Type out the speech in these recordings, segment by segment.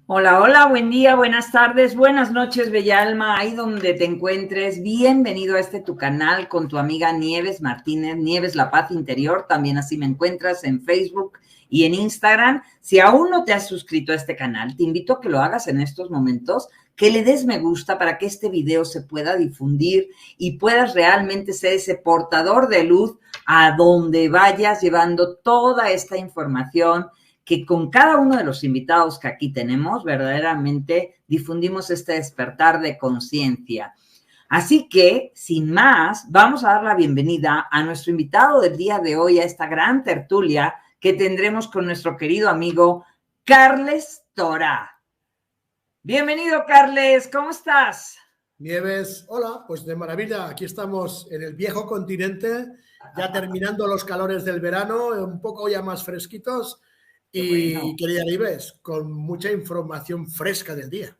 Hola, hola, buen día, buenas tardes, buenas noches, bella alma, ahí donde te encuentres. Bienvenido a tu canal con tu amiga Nieves Martínez, Nieves La Paz Interior. También así me encuentras en Facebook y en Instagram. Si aún no te has suscrito a este canal, te invito a que lo hagas en estos momentos, que le des me gusta para que este video se pueda difundir y puedas realmente ser ese portador de luz a donde vayas llevando toda esta información que con cada uno de los invitados que aquí tenemos, verdaderamente difundimos este despertar de conciencia. Así que, sin más, vamos a dar la bienvenida a nuestro invitado del día de hoy, a esta gran tertulia que tendremos con nuestro querido amigo Carles Tora. Bienvenido, Carles, ¿cómo estás? Nieves, hola, pues de maravilla, aquí estamos en el viejo continente, ya terminando los calores del verano, un poco ya más fresquitos y, bueno, querida Nieves, con mucha información fresca del día.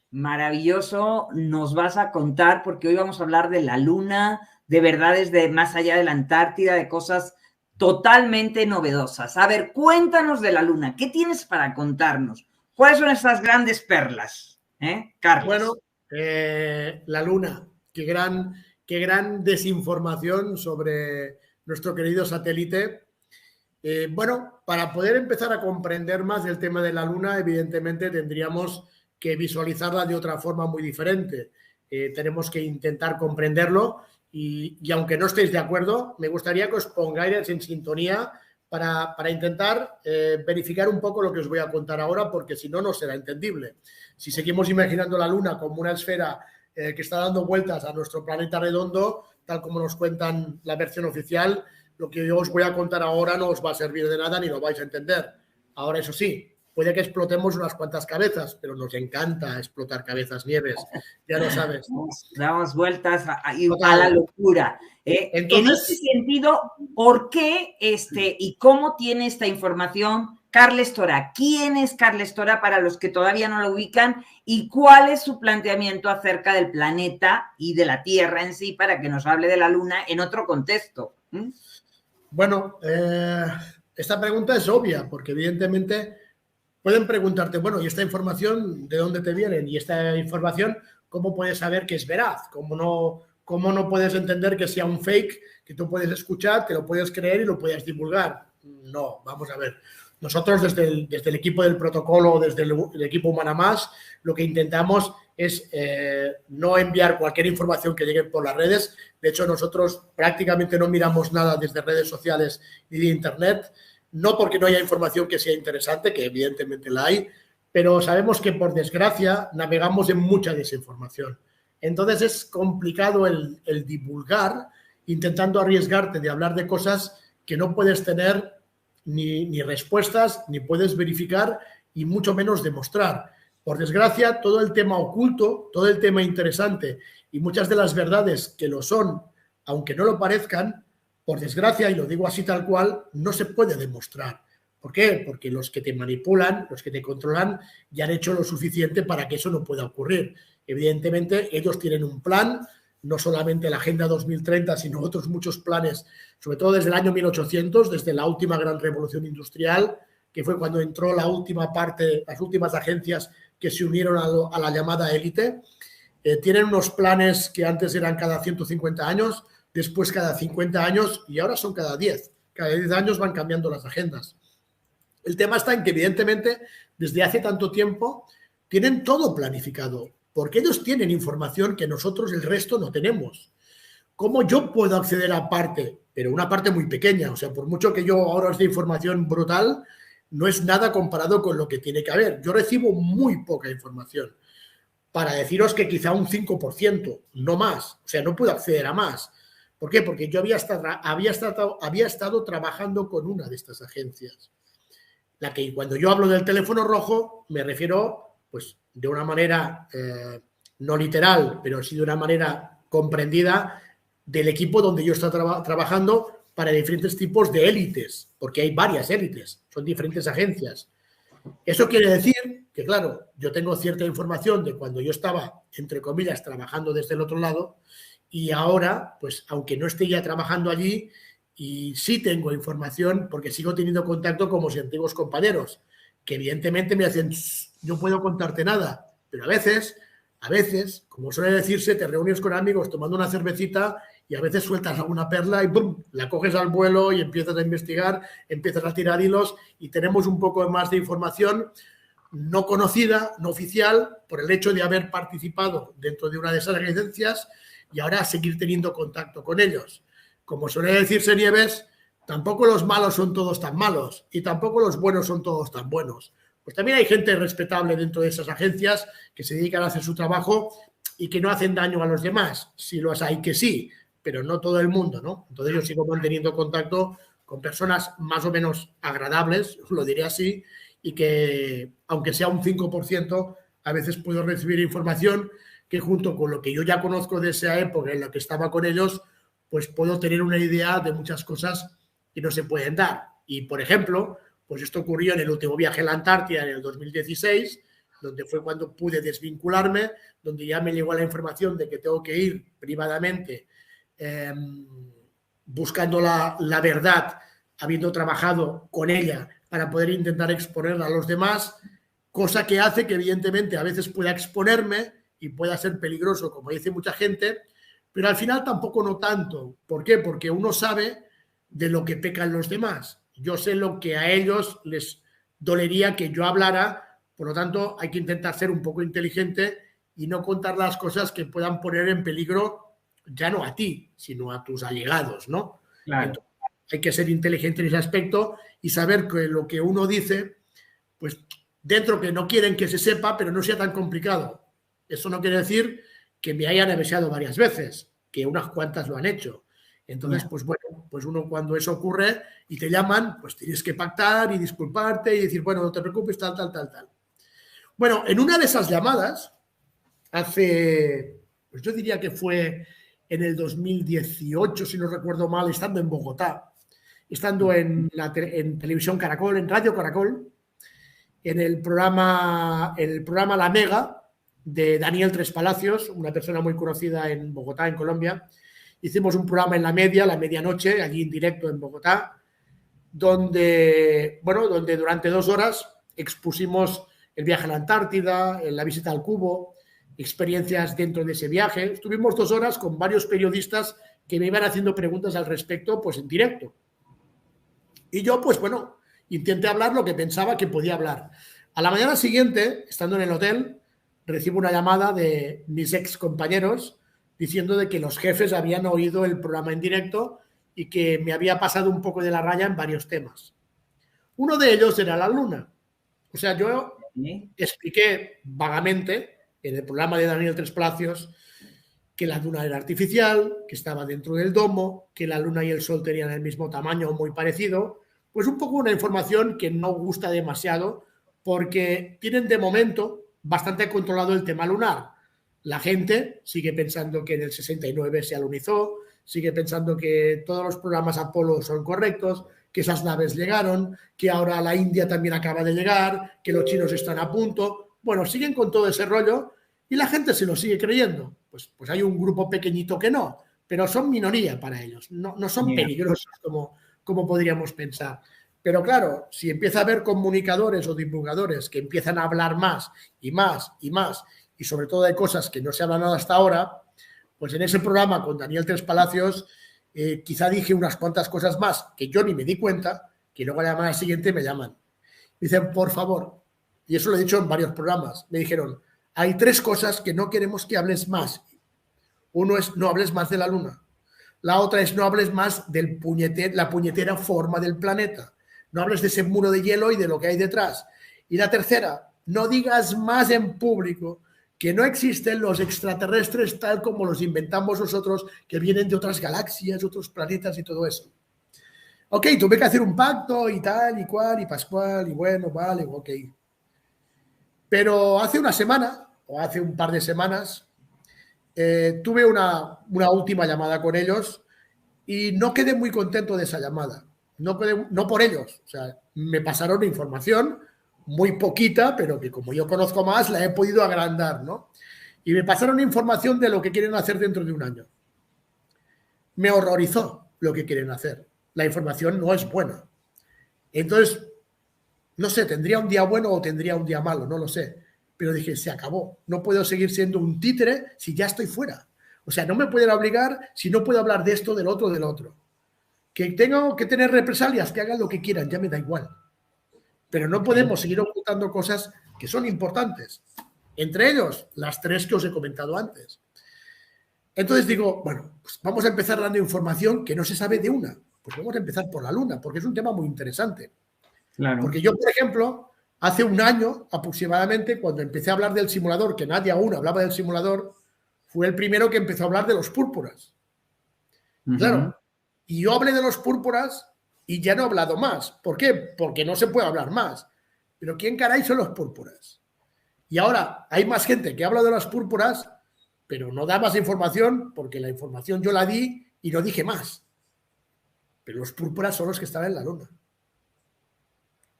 Maravilloso, nos vas a contar, porque hoy vamos a hablar de la luna, de verdades de más allá de la Antártida, de cosas totalmente novedosas. A ver, cuéntanos de la luna, ¿qué tienes para contarnos? ¿Cuáles son esas grandes perlas, Carlos? Bueno, la luna, qué gran desinformación sobre nuestro querido satélite. Bueno, para poder empezar a comprender más el tema de la luna, evidentemente tendríamos que visualizarla de otra forma muy diferente. Tenemos que intentar comprenderlo y aunque no estéis de acuerdo, me gustaría que os pongáis en sintonía para intentar verificar un poco lo que os voy a contar ahora, porque si no, no será entendible. Si seguimos imaginando la luna como una esfera que está dando vueltas a nuestro planeta redondo, tal como nos cuentan la versión oficial, lo que yo os voy a contar ahora no os va a servir de nada ni lo vais a entender. Ahora, eso sí, puede que explotemos unas cuantas cabezas, pero nos encanta explotar cabezas, Nieves, ya lo sabes. Damos vueltas a la locura. Entonces, en este sentido, ¿por qué y cómo tiene esta información Carles Tora? ¿Quién es Carles Tora para los que todavía no lo ubican? ¿Y cuál es su planteamiento acerca del planeta y de la Tierra en sí para que nos hable de la Luna en otro contexto? Bueno, esta pregunta es obvia porque evidentemente pueden preguntarte, bueno, ¿y esta información de dónde te viene? Y esta información, ¿cómo puedes saber que es veraz? ¿Cómo no puedes entender que sea un fake que tú puedes escuchar, te lo puedes creer y lo puedes divulgar? No, vamos a ver. Nosotros desde el equipo del protocolo, desde el equipo Humana Más, lo que intentamos es no enviar cualquier información que llegue por las redes. De hecho, nosotros prácticamente no miramos nada desde redes sociales ni de Internet, no porque no haya información que sea interesante, que evidentemente la hay, pero sabemos que por desgracia navegamos en mucha desinformación. Entonces es complicado el divulgar, intentando arriesgarte de hablar de cosas que no puedes tener ni respuestas, ni puedes verificar y mucho menos demostrar. Por desgracia, todo el tema oculto, todo el tema interesante y muchas de las verdades que lo son, aunque no lo parezcan, por desgracia, y lo digo así tal cual, no se puede demostrar. ¿Por qué? Porque los que te manipulan, los que te controlan, ya han hecho lo suficiente para que eso no pueda ocurrir. Evidentemente, ellos tienen un plan, no solamente la Agenda 2030, sino otros muchos planes, sobre todo desde el año 1800, desde la última gran revolución industrial, que fue cuando entró la última parte, las últimas agencias que se unieron a la llamada élite. Tienen unos planes que antes eran cada 150 años, después cada 50 años y ahora son cada 10. Cada 10 años van cambiando las agendas. El tema está en que, evidentemente, desde hace tanto tiempo tienen todo planificado, porque ellos tienen información que nosotros, el resto, no tenemos. ¿Cómo yo puedo acceder a parte? Pero una parte muy pequeña. O sea, por mucho que yo ahora os dé información brutal, no es nada comparado con lo que tiene que haber. Yo recibo muy poca información. Para deciros que quizá un 5%, no más. O sea, no puedo acceder a más. ¿Por qué? Porque yo había estado trabajando con una de estas agencias. La que cuando yo hablo del teléfono rojo me refiero, pues, de una manera no literal, pero sí de una manera comprendida del equipo donde yo estoy trabajando para diferentes tipos de élites, porque hay varias élites, son diferentes agencias. Eso quiere decir que, claro, yo tengo cierta información de cuando yo estaba, entre comillas, trabajando desde el otro lado y ahora, pues, aunque no esté ya trabajando allí, y sí tengo información porque sigo teniendo contacto con mis antiguos compañeros, que evidentemente me hacen, no puedo contarte nada, pero a veces, como suele decirse, te reúnes con amigos tomando una cervecita y a veces sueltas alguna perla y ¡pum!, la coges al vuelo y empiezas a investigar, empiezas a tirar hilos y tenemos un poco más de información no conocida, no oficial, por el hecho de haber participado dentro de una de esas agencias y ahora seguir teniendo contacto con ellos. Como suele decirse Nieves, tampoco los malos son todos tan malos y tampoco los buenos son todos tan buenos. Pues también hay gente respetable dentro de esas agencias que se dedican a hacer su trabajo y que no hacen daño a los demás. Sí los hay que sí, pero no todo el mundo, ¿no? Entonces yo sigo manteniendo contacto con personas más o menos agradables, lo diré así, y que, aunque sea un 5%, a veces puedo recibir información que junto con lo que yo ya conozco de esa época en la que estaba con ellos, pues puedo tener una idea de muchas cosas que no se pueden dar. Y, por ejemplo, pues esto ocurrió en el último viaje a la Antártida en el 2016, donde fue cuando pude desvincularme, donde ya me llegó la información de que tengo que ir privadamente buscando la verdad, habiendo trabajado con ella para poder intentar exponerla a los demás, cosa que hace que evidentemente a veces pueda exponerme y pueda ser peligroso, como dice mucha gente, pero al final tampoco no tanto. ¿Por qué? Porque uno sabe de lo que pecan los demás. Yo sé lo que a ellos les dolería que yo hablara, por lo tanto hay que intentar ser un poco inteligente y no contar las cosas que puedan poner en peligro ya no a ti, sino a tus allegados, ¿no? Claro. Entonces, hay que ser inteligente en ese aspecto y saber que lo que uno dice, pues dentro que no quieren que se sepa, pero no sea tan complicado. Eso no quiere decir que me hayan avisado varias veces, que unas cuantas lo han hecho. Entonces, pues bueno, pues uno cuando eso ocurre y te llaman, pues tienes que pactar y disculparte y decir, bueno, no te preocupes, tal. Bueno, en una de esas llamadas, pues yo diría que fue en el 2018, si no recuerdo mal, estando en Bogotá, estando en Televisión Caracol, en Radio Caracol, en el programa La Mega de Daniel Tres Palacios, una persona muy conocida en Bogotá, en Colombia. Hicimos un programa en la medianoche, allí en directo en Bogotá, donde durante 2 horas expusimos el viaje a la Antártida, la visita al Cubo, experiencias dentro de ese viaje. Estuvimos 2 horas con varios periodistas que me iban haciendo preguntas al respecto, pues en directo. Y yo, pues bueno, intenté hablar lo que pensaba que podía hablar. A la mañana siguiente, estando en el hotel, recibo una llamada de mis ex compañeros diciendo de que los jefes habían oído el programa en directo y que me había pasado un poco de la raya en varios temas. Uno de ellos era la luna. O sea, yo expliqué vagamente en el programa de Daniel Tres Palacios que la luna era artificial, que estaba dentro del domo, que la luna y el sol tenían el mismo tamaño o muy parecido. Pues un poco una información que no gusta demasiado porque tienen de momento bastante controlado el tema lunar. La gente sigue pensando que en el 69 se alunizó, sigue pensando que todos los programas Apolo son correctos, que esas naves llegaron, que ahora la India también acaba de llegar, que los chinos están a punto. Bueno, siguen con todo ese rollo y la gente se lo sigue creyendo. Pues hay un grupo pequeñito que no, pero son minoría para ellos. No son peligrosos como podríamos pensar. Pero claro, si empieza a haber comunicadores o divulgadores que empiezan a hablar más y más y más, y sobre todo de cosas que no se hablan hasta ahora, pues en ese programa con Daniel Tres Palacios quizá dije unas cuantas cosas más que yo ni me di cuenta, que luego a la llamada siguiente me llaman. Dicen, por favor, y eso lo he dicho en varios programas, me dijeron, hay 3 cosas que no queremos que hables más. Uno es no hables más de la luna. La otra es no hables más de la puñetera forma del planeta. No hables de ese muro de hielo y de lo que hay detrás. Y la tercera, no digas más en público que no existen los extraterrestres tal como los inventamos nosotros, que vienen de otras galaxias, otros planetas y todo eso. Ok, tuve que hacer un pacto y tal y cual y pascual y bueno, vale, ok. Pero hace una semana, o hace un par de semanas, tuve una última llamada con ellos y no quedé muy contento de esa llamada. No por ellos. O sea, me pasaron información muy poquita, pero que como yo conozco más, la he podido agrandar, ¿no? Y me pasaron información de lo que quieren hacer dentro de un año. Me horrorizó lo que quieren hacer. La información no es buena. Entonces, no sé, tendría un día bueno o tendría un día malo, no lo sé. Pero dije, se acabó. No puedo seguir siendo un títere si ya estoy fuera. O sea, no me pueden obligar si no puedo hablar de esto, del otro, del otro. Que tengo que tener represalias, que hagan lo que quieran, ya me da igual. Pero no podemos seguir ocultando cosas que son importantes. Entre ellos, las 3 que os he comentado antes. Entonces digo, bueno, pues vamos a empezar dando información que no se sabe de una. Pues vamos a empezar por la Luna, porque es un tema muy interesante. Claro. Porque yo, por ejemplo, hace un año aproximadamente, cuando empecé a hablar del simulador, que nadie aún hablaba del simulador, fue el primero que empezó a hablar de los púrpuras. Claro, y yo hablé de los púrpuras y ya no he hablado más. ¿Por qué? Porque no se puede hablar más. Pero ¿quién caray son los púrpuras? Y ahora hay más gente que habla de las púrpuras, pero no da más información porque la información yo la di y no dije más. Pero los púrpuras son los que están en la Luna.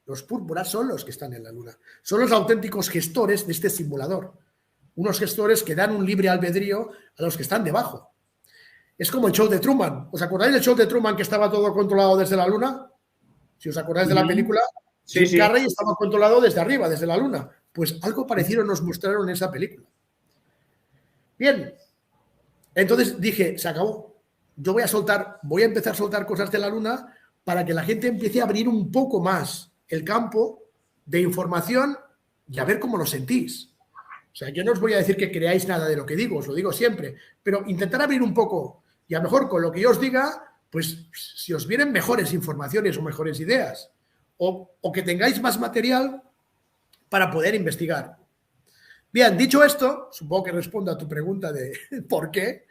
Los púrpuras son los que están en la Luna. Son los auténticos gestores de este simulador. Unos gestores que dan un libre albedrío a los que están debajo. Es como el show de Truman. ¿Os acordáis del show de Truman que estaba todo controlado desde la Luna? Si os acordáis de la película, Jim Carrey estaba controlado desde arriba, desde la Luna. Pues algo parecido nos mostraron en esa película. Bien, entonces dije, se acabó. Yo voy a empezar a soltar cosas de la Luna para que la gente empiece a abrir un poco más el campo de información y a ver cómo lo sentís. O sea, yo no os voy a decir que creáis nada de lo que digo, os lo digo siempre, pero intentar abrir un poco y a lo mejor con lo que yo os diga, pues si os vienen mejores informaciones o mejores ideas o que tengáis más material para poder investigar. Bien, dicho esto, supongo que respondo a tu pregunta de por qué.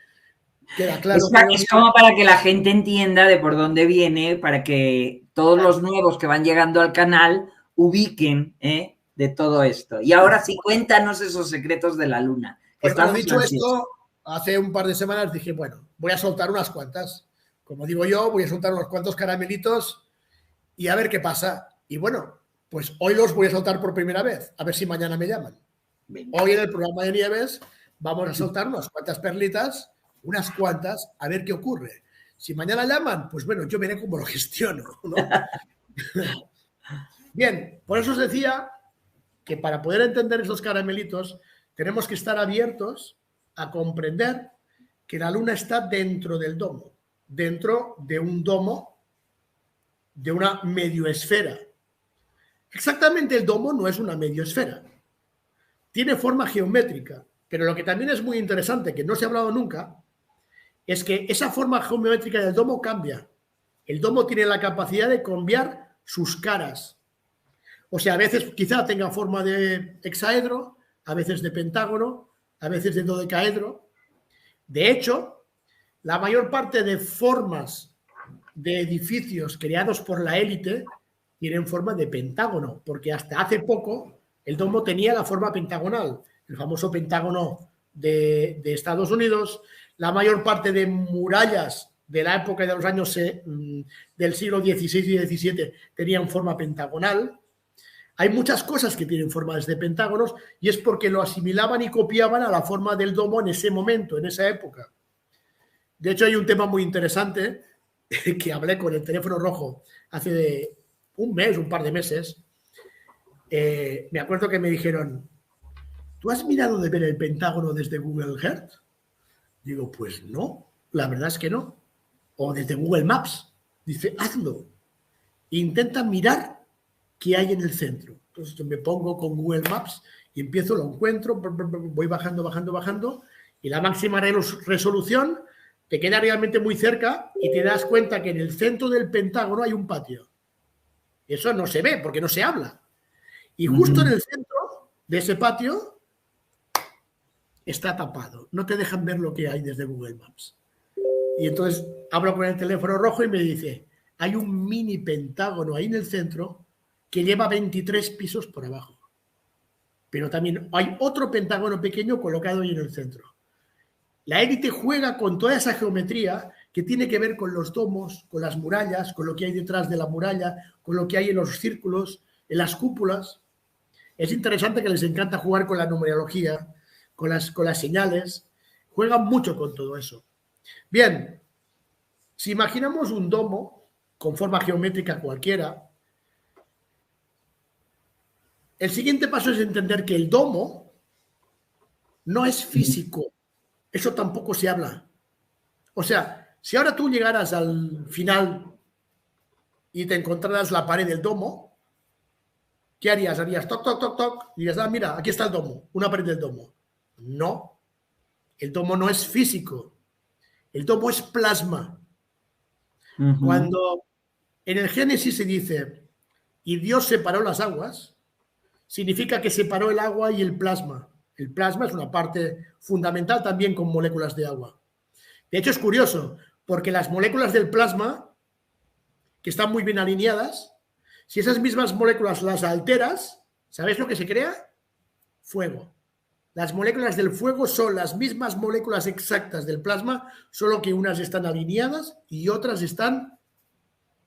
Queda claro. Es como para que la gente entienda de por dónde viene, para que todos los nuevos que van llegando al canal ubiquen de todo esto. Y ahora sí, cuéntanos esos secretos de la Luna. Bueno, dicho esto, hace un par de semanas dije, bueno, voy a soltar unas cuantas. Como digo yo, voy a soltar unos cuantos caramelitos y a ver qué pasa. Y bueno, pues hoy los voy a soltar por primera vez, a ver si mañana me llaman. Hoy en el programa de Nieves vamos a soltar unas cuantas perlitas, unas cuantas, a ver qué ocurre. Si mañana llaman, pues bueno, yo veré cómo lo gestiono, ¿no? Bien, por eso os decía que para poder entender esos caramelitos tenemos que estar abiertos a comprender que la Luna está dentro del domo, dentro de un domo, de una medioesfera. Exactamente, el domo no es una medioesfera. Tiene forma geométrica, pero lo que también es muy interesante, que no se ha hablado nunca, es que esa forma geométrica del domo cambia. El domo tiene la capacidad de cambiar sus caras. O sea, a veces quizá tenga forma de hexaedro, a veces de pentágono, a veces de dodecaedro. De hecho, la mayor parte de formas de edificios creados por la élite tienen forma de pentágono, porque hasta hace poco el domo tenía la forma pentagonal, el famoso pentágono de Estados Unidos. La mayor parte de murallas de la época de los años del siglo XVI y XVII tenían forma pentagonal. Hay muchas cosas que tienen formas de pentágonos y es porque lo asimilaban y copiaban a la forma del domo en ese momento, en esa época. De hecho, hay un tema muy interesante que hablé con el teléfono rojo hace un mes, un par de meses. Me acuerdo que me dijeron, ¿tú has mirado de ver el pentágono desde Google Earth? Digo, pues no, la verdad es que no. O desde Google Maps. Dice, hazlo. Intenta mirar qué hay en el centro. Entonces yo me pongo con Google Maps y empiezo, lo encuentro, voy bajando, bajando, bajando, y la máxima resolución te queda realmente muy cerca y te das cuenta que en el centro del pentágono hay un patio. Eso no se ve porque no se habla. Y justo en el centro de ese patio está tapado. No te dejan ver lo que hay desde Google Maps. Y entonces hablo con el teléfono rojo y me dice, hay un mini pentágono ahí en el centro que lleva 23 pisos por abajo. Pero también hay otro pentágono pequeño colocado ahí en el centro. La élite juega con toda esa geometría que tiene que ver con los domos, con las murallas, con lo que hay detrás de la muralla, con lo que hay en los círculos, en las cúpulas. Es interesante que les encanta jugar con la numerología, con las señales. Juegan mucho con todo eso. Bien, si imaginamos un domo con forma geométrica cualquiera, El siguiente paso es entender que el domo no es físico. Eso tampoco se habla. O sea, si ahora tú llegaras al final y te encontraras la pared del domo, ¿qué harías? Harías toc, toc, toc, toc, y dirías, mira, aquí está el domo, una pared del domo. No, el domo no es físico, el domo es plasma. Cuando en el Génesis se dice, y Dios separó las aguas, significa que separó el agua y el plasma. El plasma es una parte fundamental también con moléculas de agua. De hecho, es curioso, porque las moléculas del plasma, que están muy bien alineadas, si esas mismas moléculas las alteras, ¿sabéis lo que se crea? Fuego. Las moléculas del fuego son las mismas moléculas exactas del plasma, solo que unas están alineadas y otras están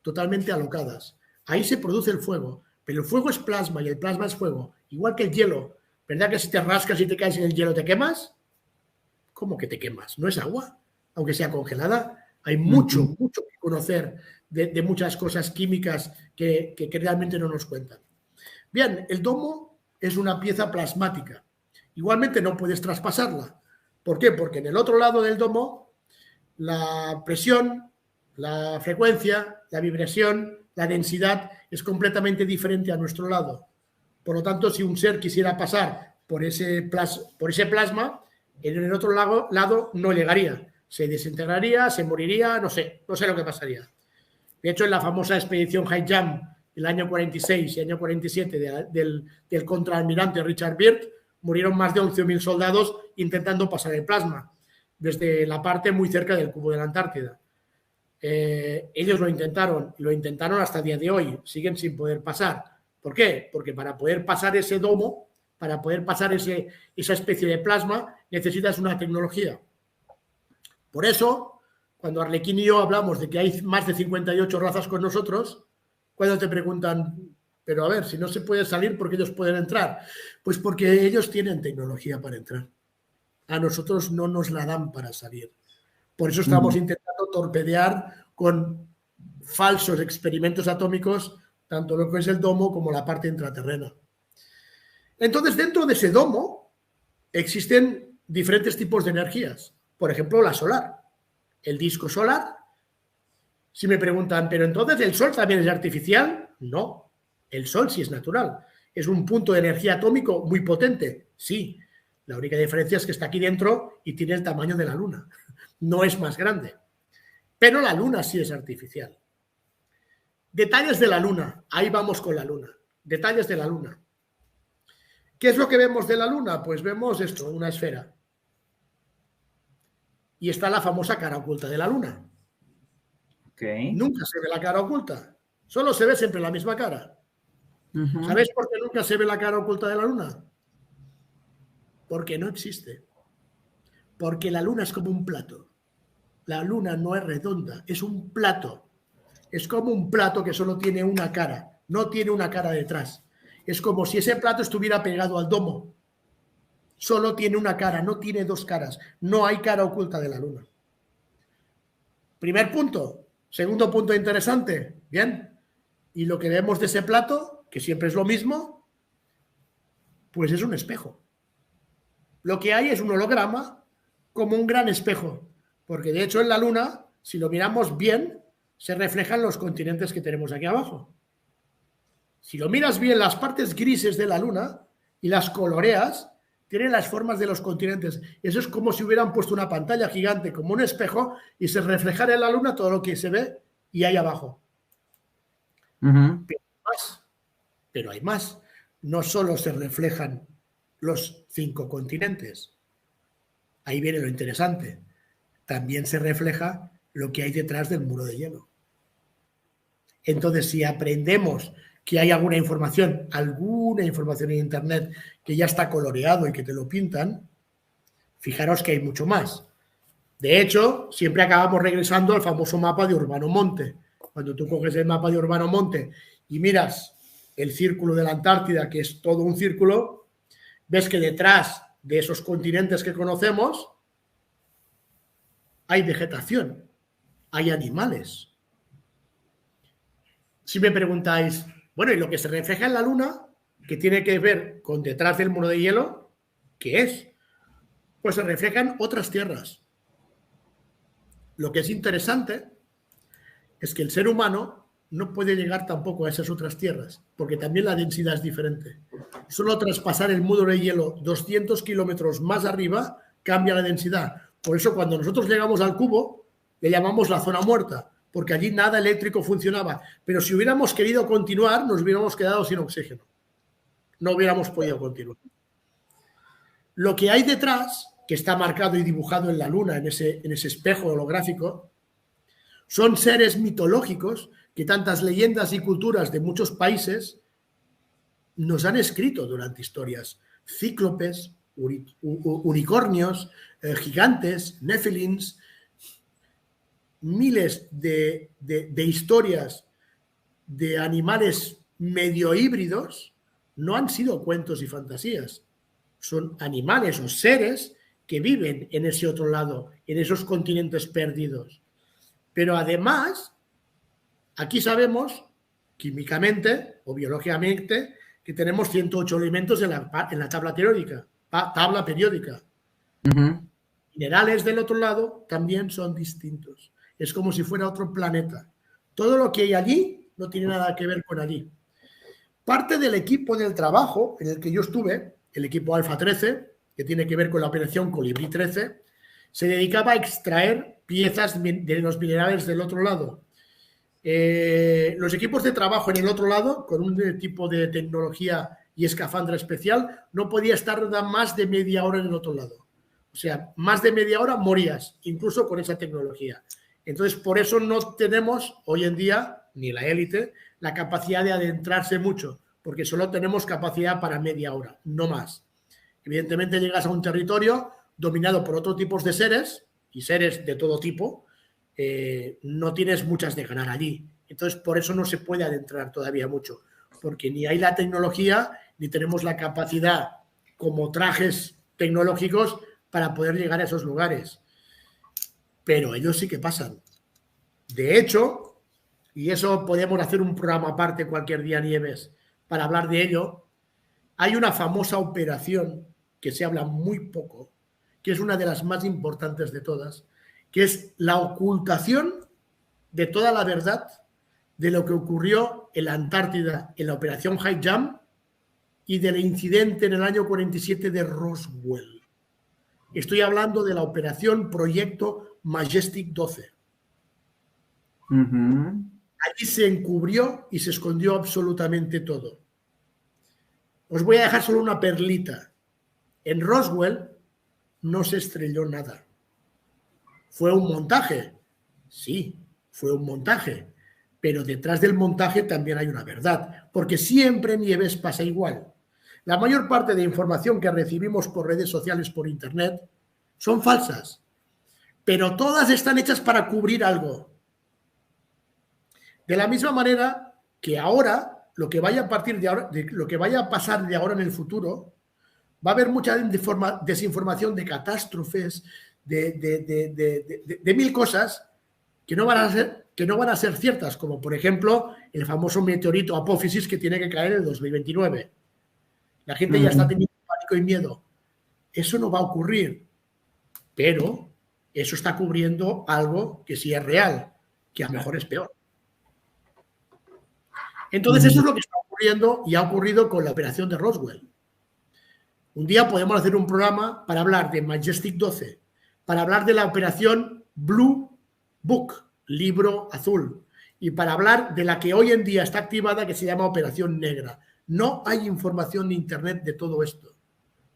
totalmente alocadas. Ahí se produce el fuego, pero el fuego es plasma y el plasma es fuego, igual que el hielo. ¿Verdad que si te rascas y te caes en el hielo te quemas? ¿Cómo que te quemas? ¿No es agua? Aunque sea congelada. Hay mucho que conocer de muchas cosas químicas que realmente no nos cuentan. Bien, el domo es una pieza plasmática. Igualmente no puedes traspasarla. ¿Por qué? Porque en el otro lado del domo la presión, la frecuencia, la vibración, la densidad es completamente diferente a nuestro lado. Por lo tanto, si un ser quisiera pasar por ese plasma, en el otro lado no llegaría. Se desintegraría, se moriría, no sé lo que pasaría. De hecho, en la famosa expedición High Jump, el año 46 y el año 47 del contraalmirante Richard Byrd, murieron más de 11.000 soldados intentando pasar el plasma desde la parte muy cerca del cubo de la Antártida. Ellos lo intentaron hasta el día de hoy, siguen sin poder pasar. ¿Por qué? Porque para poder pasar ese domo, para poder pasar esa especie de plasma, necesitas una tecnología. Por eso, cuando Arlequín y yo hablamos de que hay más de 58 razas con nosotros, cuando te preguntan, pero a ver, si no se puede salir, ¿por qué ellos pueden entrar? Pues porque ellos tienen tecnología para entrar. A nosotros no nos la dan para salir. Por eso estamos intentando torpedear con falsos experimentos atómicos tanto lo que es el domo como la parte intraterrena. Entonces, dentro de ese domo existen diferentes tipos de energías. Por ejemplo, la solar, el disco solar. Si me preguntan, ¿pero entonces el Sol también es artificial? No, el Sol sí es natural. ¿Es un punto de energía atómico muy potente? Sí. La única diferencia es que está aquí dentro y tiene el tamaño de la Luna. No es más grande. Pero la Luna sí es artificial. Detalles de la Luna. Ahí vamos con la Luna. Detalles de la Luna. ¿Qué es lo que vemos de la Luna? Pues vemos esto, una esfera. Y está la famosa cara oculta de la Luna. Okay. Nunca se ve la cara oculta. Solo se ve siempre la misma cara. ¿Sabéis por qué nunca se ve la cara oculta de la Luna? Porque no existe. Porque la Luna es como un plato. La Luna no es redonda, es un plato. Es como un plato que solo tiene una cara, no tiene una cara detrás. Es como si ese plato estuviera pegado al domo. Solo tiene una cara, no tiene dos caras. No hay cara oculta de la Luna. Primer punto. Segundo punto interesante. Bien. Y lo que vemos de ese plato, que siempre es lo mismo, pues es un espejo. Lo que hay es un holograma como un gran espejo. Porque de hecho en la Luna, si lo miramos bien, se reflejan los continentes que tenemos aquí abajo. Si lo miras bien, las partes grises de la Luna y las coloreas, tienen las formas de los continentes. Eso es como si hubieran puesto una pantalla gigante como un espejo y se reflejara en la Luna todo lo que se ve y hay abajo. Pero hay más. No solo se reflejan los 5 continentes. Ahí viene lo interesante. También se refleja lo que hay detrás del muro de hielo. Entonces, si aprendemos que hay alguna información en Internet que ya está coloreado y que te lo pintan, fijaros que hay mucho más. De hecho, siempre acabamos regresando al famoso mapa de Urbano Monte. Cuando tú coges el mapa de Urbano Monte y miras el círculo de la Antártida, que es todo un círculo, ves que detrás de esos continentes que conocemos hay vegetación, hay animales. Si me preguntáis, bueno, ¿y lo que se refleja en la Luna? que tiene que ver con detrás del muro de hielo, ¿qué es? Pues se reflejan otras tierras. Lo que es interesante es que el ser humano no puede llegar tampoco a esas otras tierras, porque también la densidad es diferente. Solo traspasar el muro de hielo 200 kilómetros más arriba cambia la densidad. Por eso cuando nosotros llegamos al cubo, le llamamos la zona muerta, porque allí nada eléctrico funcionaba. Pero si hubiéramos querido continuar, nos hubiéramos quedado sin oxígeno. No hubiéramos podido continuar. Lo que hay detrás, que está marcado y dibujado en la luna, en ese espejo holográfico, son seres mitológicos que tantas leyendas y culturas de muchos países nos han escrito durante historias. Cíclopes, unicornios, gigantes, nefilins, miles de historias de animales medio híbridos no han sido cuentos y fantasías. Son animales o seres que viven en ese otro lado, en esos continentes perdidos. Pero además, aquí sabemos, químicamente o biológicamente, que tenemos 108 elementos en la tabla periódica. Minerales del otro lado también son distintos. Es como si fuera otro planeta. Todo lo que hay allí no tiene nada que ver con allí. Parte del equipo del trabajo en el que yo estuve, el equipo Alfa 13, que tiene que ver con la operación Colibrí 13, se dedicaba a extraer piezas de los minerales del otro lado. Los equipos de trabajo en el otro lado, con un tipo de tecnología y escafandra especial, no podía estar más de media hora en el otro lado. O sea, más de media hora morías, incluso con esa tecnología. Entonces, por eso no tenemos hoy en día, ni la élite, la capacidad de adentrarse mucho, porque solo tenemos capacidad para media hora, no más. Evidentemente llegas a un territorio dominado por otros tipos de seres, y seres de todo tipo, no tienes muchas de ganar allí. Entonces, por eso no se puede adentrar todavía mucho, porque ni hay la tecnología, ni tenemos la capacidad como trajes tecnológicos para poder llegar a esos lugares. Pero ellos sí que pasan. De hecho, y eso podemos hacer un programa aparte cualquier día, Nieves, para hablar de ello, hay una famosa operación que se habla muy poco, que es una de las más importantes de todas, que es la ocultación de toda la verdad de lo que ocurrió en la Antártida, en la operación High Jump y del incidente en el año 47 de Roswell. Estoy hablando de la operación Proyecto Majestic 12. Allí se encubrió y se escondió absolutamente todo. Os voy a dejar solo una perlita. En Roswell no se estrelló nada. ¿Fue un montaje? Sí, fue un montaje. Pero detrás del montaje también hay una verdad, porque siempre, Nieves, pasa igual. La mayor parte de información que recibimos por redes sociales, por internet, son falsas, pero todas están hechas para cubrir algo. De la misma manera que ahora, lo que vaya a partir de ahora, lo que vaya a pasar de ahora en el futuro, va a haber mucha desinformación de catástrofes, de mil cosas que no van a ser ciertas, como por ejemplo el famoso meteorito Apófisis que tiene que caer en el 2029. La gente ya está teniendo pánico y miedo. Eso no va a ocurrir, pero eso está cubriendo algo que sí es real, que a lo mejor es peor. Entonces eso es lo que está ocurriendo y ha ocurrido con la operación de Roswell. Un día podemos hacer un programa para hablar de Majestic 12, para hablar de la operación Blue Book, libro azul, y para hablar de la que hoy en día está activada, que se llama Operación Negra. No hay información de internet de todo esto,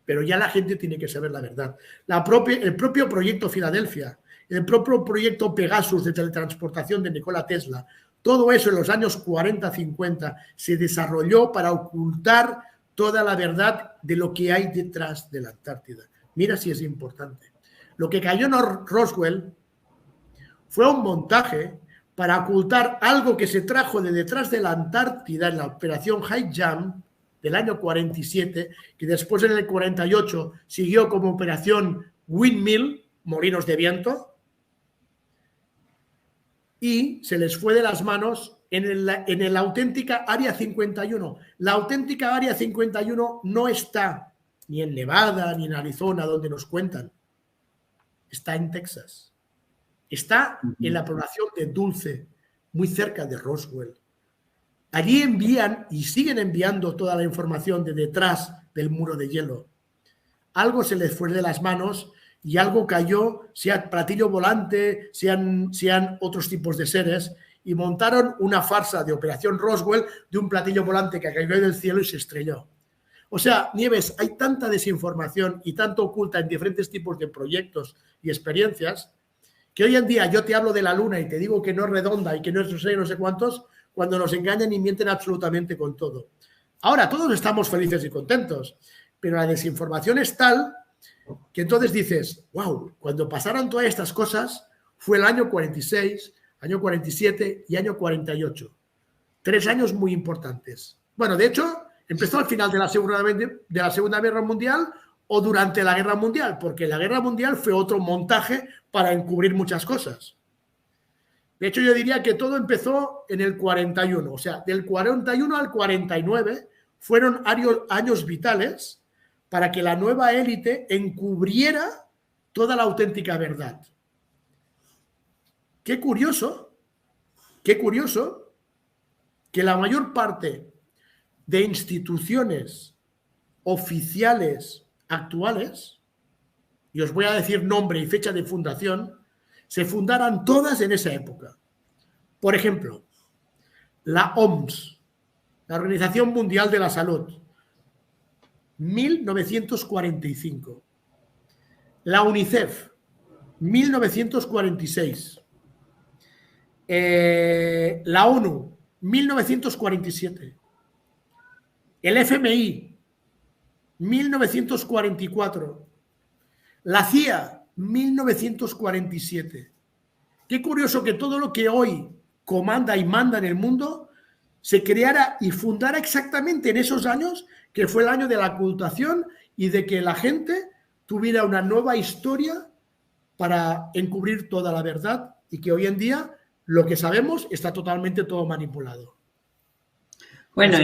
pero ya la gente tiene que saber la verdad. El propio proyecto Filadelfia, el propio proyecto Pegasus de teletransportación de Nikola Tesla, todo eso en los años 40-50 se desarrolló para ocultar toda la verdad de lo que hay detrás de la Antártida. Mira si es importante. Lo que cayó en Roswell fue un montaje para ocultar algo que se trajo de detrás de la Antártida en la operación High Jump del año 47, que después en el 48 siguió como operación Windmill, molinos de viento, y se les fue de las manos en el auténtica Área 51. La auténtica Área 51 no está ni en Nevada ni en Arizona, donde nos cuentan. Está en Texas. Está en la población de Dulce, muy cerca de Roswell. Allí envían y siguen enviando toda la información de detrás del muro de hielo. Algo se les fue de las manos y algo cayó, sea platillo volante, sean otros tipos de seres, y montaron una farsa de Operación Roswell de un platillo volante que cayó del cielo y se estrelló. O sea, Nieves, hay tanta desinformación y tanto oculta en diferentes tipos de proyectos y experiencias que hoy en día yo te hablo de la luna y te digo que no es redonda y que no es no sé cuántos, cuando nos engañan y mienten absolutamente con todo. Ahora, todos estamos felices y contentos, pero la desinformación es tal que entonces dices, wow, cuando pasaron todas estas cosas fue el año 46, año 47 y año 48. 3 años muy importantes. Bueno, de hecho, empezó al final de la Segunda Guerra Mundial o durante la Guerra Mundial, porque la Guerra Mundial fue otro montaje para encubrir muchas cosas. De hecho, yo diría que todo empezó en el 41, o sea, del 41 al 49 fueron años vitales para que la nueva élite encubriera toda la auténtica verdad. Qué curioso que la mayor parte de instituciones oficiales actuales, y os voy a decir nombre y fecha de fundación, se fundaran todas en esa época. Por ejemplo, la OMS, la Organización Mundial de la Salud, 1945. La UNICEF, 1946. La ONU, 1947. El FMI, 1944. La CIA, 1947. Qué curioso que todo lo que hoy comanda y manda en el mundo se creara y fundara exactamente en esos años, que fue el año de la ocultación y de que la gente tuviera una nueva historia para encubrir toda la verdad, y que hoy en día lo que sabemos está totalmente todo manipulado. Bueno,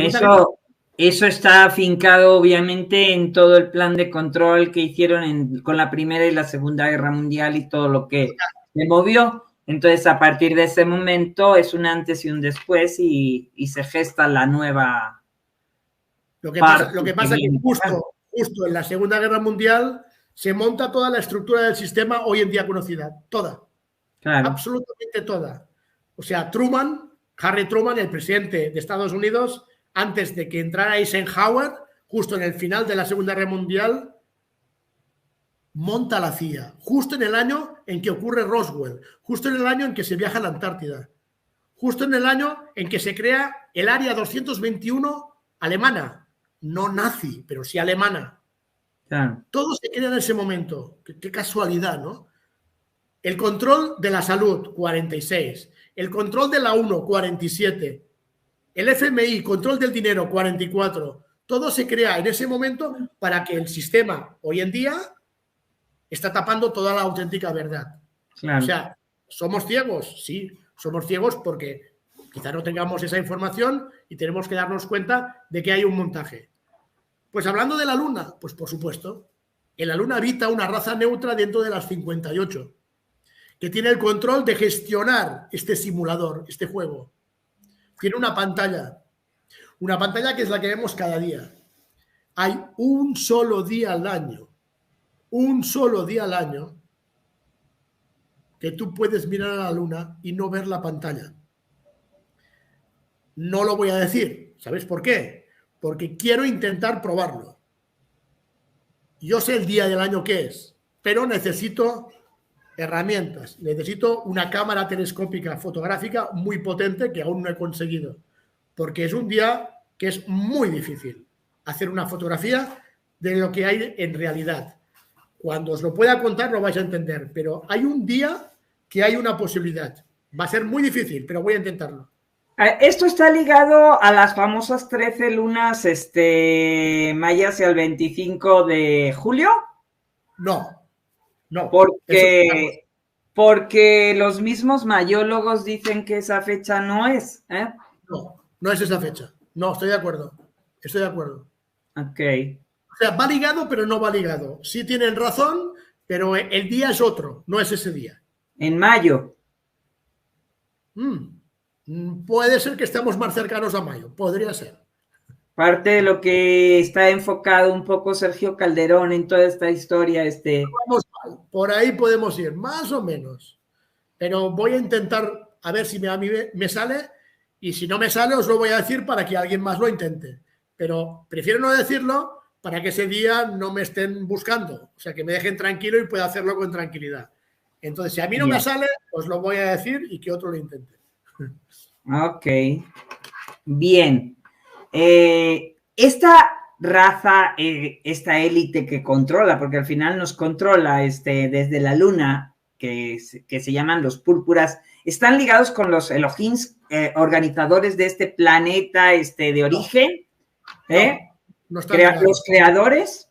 eso está afincado obviamente en todo el plan de control que hicieron con la Primera y la Segunda Guerra Mundial y todo lo que se movió. Entonces, a partir de ese momento es un antes y un después y se gesta la nueva. Lo que pasa es que justo en la Segunda Guerra Mundial se monta toda la estructura del sistema hoy en día conocida. Toda. Claro. Absolutamente toda. O sea, Harry Truman, el presidente de Estados Unidos, antes de que entrara Eisenhower, justo en el final de la Segunda Guerra Mundial, monta la CIA, justo en el año en que ocurre Roswell, justo en el año en que se viaja a la Antártida, justo en el año en que se crea el Área 221 alemana, no nazi, pero sí alemana. Claro. Todo se crea en ese momento. Qué casualidad, ¿no? El control de la salud, 46. El control de la ONU, 47. El FMI, control del dinero, 44. Todo se crea en ese momento para que el sistema hoy en día está tapando toda la auténtica verdad. Claro. O sea, ¿somos ciegos? Sí, somos ciegos porque quizá no tengamos esa información y tenemos que darnos cuenta de que hay un montaje. Pues hablando de la Luna, pues por supuesto, en la Luna habita una raza neutra dentro de las 58, que tiene el control de gestionar este simulador, este juego. Tiene una pantalla que es la que vemos cada día. Hay un solo día al año que tú puedes mirar a la Luna y no ver la pantalla. No lo voy a decir. ¿Sabes por qué? Porque quiero intentar probarlo. Yo sé el día del año que es, pero necesito herramientas. Necesito una cámara telescópica fotográfica muy potente que aún no he conseguido, porque es un día que es muy difícil hacer una fotografía de lo que hay en realidad. Cuando os lo pueda contar lo vais a entender, pero hay un día que hay una posibilidad. Va a ser muy difícil, pero voy a intentarlo. Esto está ligado a las famosas 13 lunas mayas y al 25 de julio. No. Porque Porque los mismos mayólogos dicen que esa fecha no es, ¿eh? No, no es esa fecha. No, estoy de acuerdo. Estoy de acuerdo. Ok. O sea, va ligado, pero no va ligado. Sí tienen razón, pero el día es otro, no es ese día. En mayo. Puede ser que estemos más cercanos a mayo, podría ser. Parte de lo que está enfocado un poco Sergio Calderón en toda esta historia. Vamos mal, por ahí podemos ir, más o menos. Pero voy a intentar a ver si a mí me sale, y si no me sale os lo voy a decir para que alguien más lo intente. Pero prefiero no decirlo para que ese día no me estén buscando. O sea, que me dejen tranquilo y pueda hacerlo con tranquilidad. Entonces, si a mí no me sale, os lo voy a decir y que otro lo intente. Ok. Bien. Esta raza, esta élite que controla, porque al final nos controla desde la luna, que se llaman los púrpuras, ¿están ligados con los Elohims, organizadores de este planeta de origen? No están ligados. ¿Los creadores?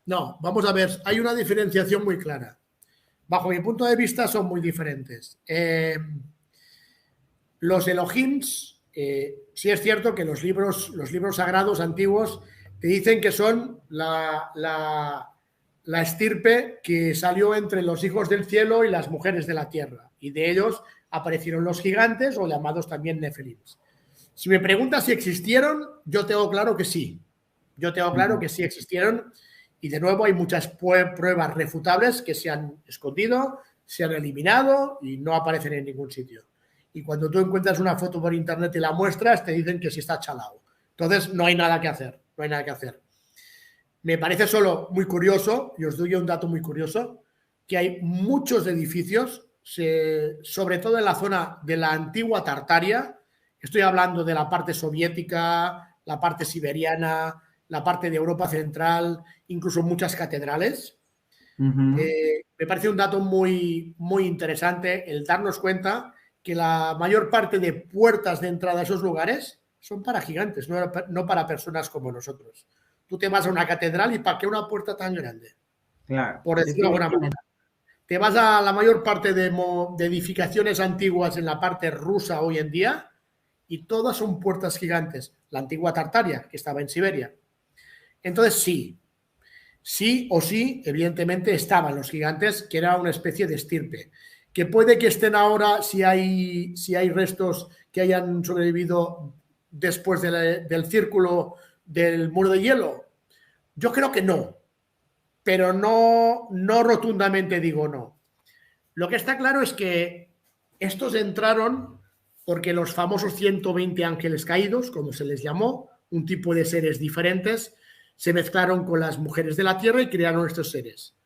No, vamos a ver, hay una diferenciación muy clara. Bajo mi punto de vista son muy diferentes. Los Elohims, sí es cierto que los libros sagrados antiguos te dicen que son la estirpe que salió entre los hijos del cielo y las mujeres de la tierra. Y de ellos aparecieron los gigantes, o llamados también Nefelims. Si me preguntas si existieron, yo tengo claro que sí. Yo tengo claro que sí existieron. Y de nuevo hay muchas pruebas refutables que se han escondido, se han eliminado y no aparecen en ningún sitio. Y cuando tú encuentras una foto por internet y la muestras, te dicen que sí está chalado. Entonces no hay nada que hacer, no hay nada que hacer. Me parece solo muy curioso, y os doy un dato muy curioso, que hay muchos edificios, sobre todo en la zona de la antigua Tartaria, estoy hablando de la parte soviética, la parte siberiana, la parte de Europa Central, incluso muchas catedrales. Me parece un dato muy, muy interesante el darnos cuenta que la mayor parte de puertas de entrada a esos lugares son para gigantes, no para personas como nosotros. Tú te vas a una catedral y ¿para qué una puerta tan grande? Claro. Por decirlo de alguna manera. Te vas a la mayor parte de edificaciones antiguas en la parte rusa hoy en día y todas son puertas gigantes. La antigua Tartaria, que estaba en Siberia. Entonces sí o sí, evidentemente estaban los gigantes, que era una especie de estirpe. Que puede que estén ahora, si hay restos que hayan sobrevivido después del círculo del muro de hielo. Yo creo que no, pero no rotundamente digo no. Lo que está claro es que estos entraron porque los famosos 120 ángeles caídos, como se les llamó, un tipo de seres diferentes, se mezclaron con las mujeres de la tierra y crearon estos seres.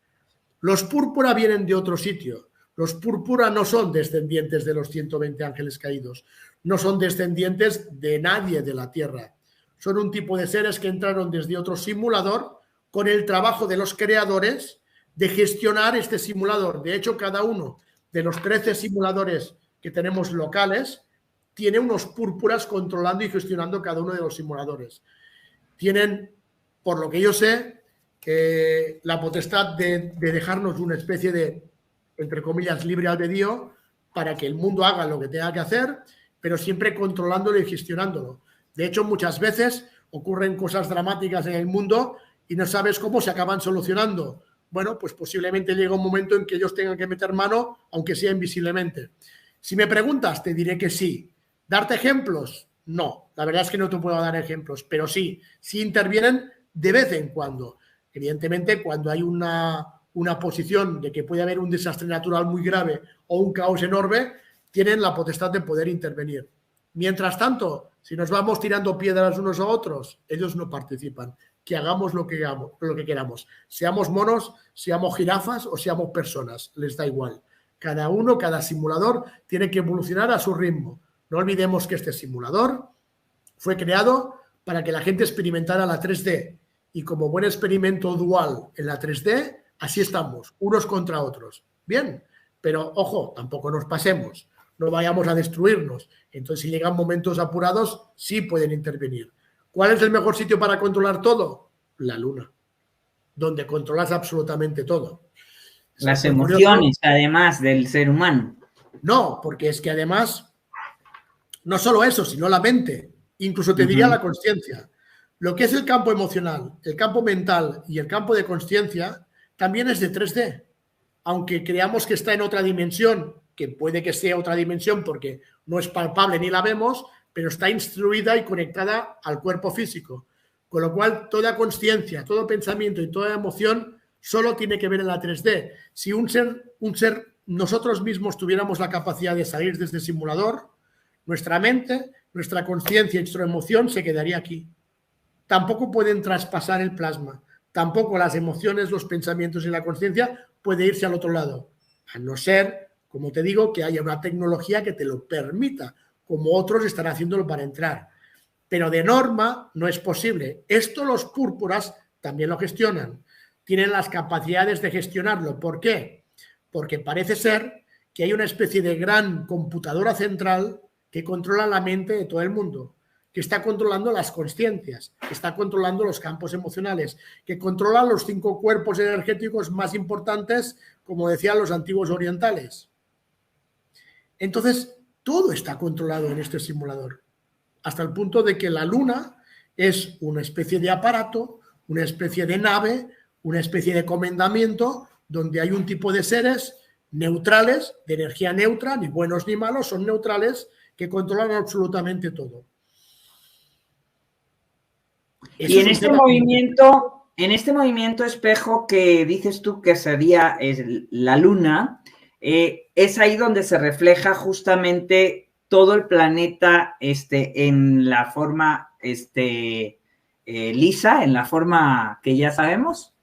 Los púrpura vienen de otro sitio. Los púrpura no son descendientes de los 120 ángeles caídos, no son descendientes de nadie de la tierra. Son un tipo de seres que entraron desde otro simulador con el trabajo de los creadores de gestionar este simulador. De hecho, cada uno de los 13 simuladores que tenemos locales tiene unos púrpuras controlando y gestionando cada uno de los simuladores. Tienen, por lo que yo sé, la potestad de dejarnos una especie de, entre comillas, libre albedrío para que el mundo haga lo que tenga que hacer, pero siempre controlándolo y gestionándolo. De hecho, muchas veces ocurren cosas dramáticas en el mundo y no sabes cómo se acaban solucionando. Bueno, pues posiblemente llega un momento en que ellos tengan que meter mano, aunque sea invisiblemente. Si me preguntas, te diré que sí. ¿Darte ejemplos? No, la verdad es que no te puedo dar ejemplos, pero sí intervienen de vez en cuando. Evidentemente, cuando hay una posición de que puede haber un desastre natural muy grave o un caos enorme, tienen la potestad de poder intervenir. Mientras tanto, si nos vamos tirando piedras unos a otros, ellos no participan. Que hagamos lo que queramos. Seamos monos, seamos jirafas o seamos personas, les da igual. Cada simulador tiene que evolucionar a su ritmo. No olvidemos que este simulador fue creado para que la gente experimentara la 3D. Y como buen experimento dual en la 3D, así estamos, unos contra otros. Bien, pero ojo, tampoco nos pasemos, no vayamos a destruirnos. Entonces, si llegan momentos apurados, sí pueden intervenir. ¿Cuál es el mejor sitio para controlar todo? La Luna, donde controlas absolutamente todo. Las emociones, además, del ser humano. No, porque es que además, no solo eso, sino la mente, incluso te diría la consciencia. Lo que es el campo emocional, el campo mental y el campo de consciencia también es de 3D. Aunque creamos que está en otra dimensión, que puede que sea otra dimensión porque no es palpable ni la vemos, pero está instruida y conectada al cuerpo físico. Con lo cual, toda consciencia, todo pensamiento y toda emoción solo tiene que ver en la 3D. Si un ser, nosotros mismos tuviéramos la capacidad de salir de este simulador, nuestra mente, nuestra consciencia y nuestra emoción se quedaría aquí. Tampoco pueden traspasar el plasma. Tampoco las emociones, los pensamientos y la consciencia puede irse al otro lado. A no ser, como te digo, que haya una tecnología que te lo permita, como otros están haciéndolo para entrar. Pero de norma no es posible. Esto los púrpuras también lo gestionan. Tienen las capacidades de gestionarlo. ¿Por qué? Porque parece ser que hay una especie de gran computadora central que controla la mente de todo el mundo, que está controlando las consciencias, que está controlando los campos emocionales, que controla los 5 cuerpos energéticos más importantes, como decían los antiguos orientales. Entonces, todo está controlado en este simulador, hasta el punto de que la luna es una especie de aparato, una especie de nave, una especie de comandamiento, donde hay un tipo de seres neutrales, de energía neutra, ni buenos ni malos, son neutrales, que controlan absolutamente todo. Eso y en este movimiento espejo que dices tú que sería la luna, es ahí donde se refleja justamente todo el planeta en la forma lisa, en la forma que ya sabemos.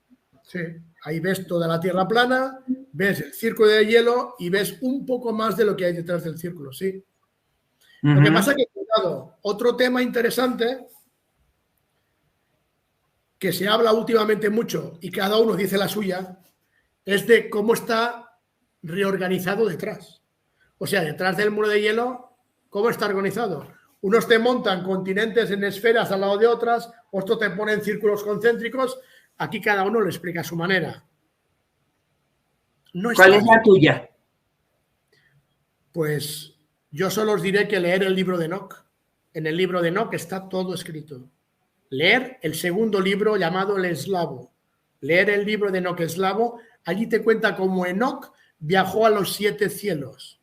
Sí, ahí ves toda la Tierra plana, ves el círculo de hielo y ves un poco más de lo que hay detrás del círculo, sí. Lo que pasa es que, cuidado, otro tema interesante que se habla últimamente mucho y cada uno dice la suya, es de cómo está reorganizado detrás. O sea, detrás del muro de hielo, ¿cómo está organizado? Unos te montan continentes en esferas al lado de otras, otros te ponen círculos concéntricos. Aquí cada uno lo explica a su manera. No ¿Cuál es la tuya? Pues yo solo os diré que leer el libro de Enoch. En el libro de Enoch está todo escrito. Leer el segundo libro llamado El Eslavo. Leer el libro de Enoch Eslavo. Allí te cuenta cómo Enoch viajó a los 7 cielos.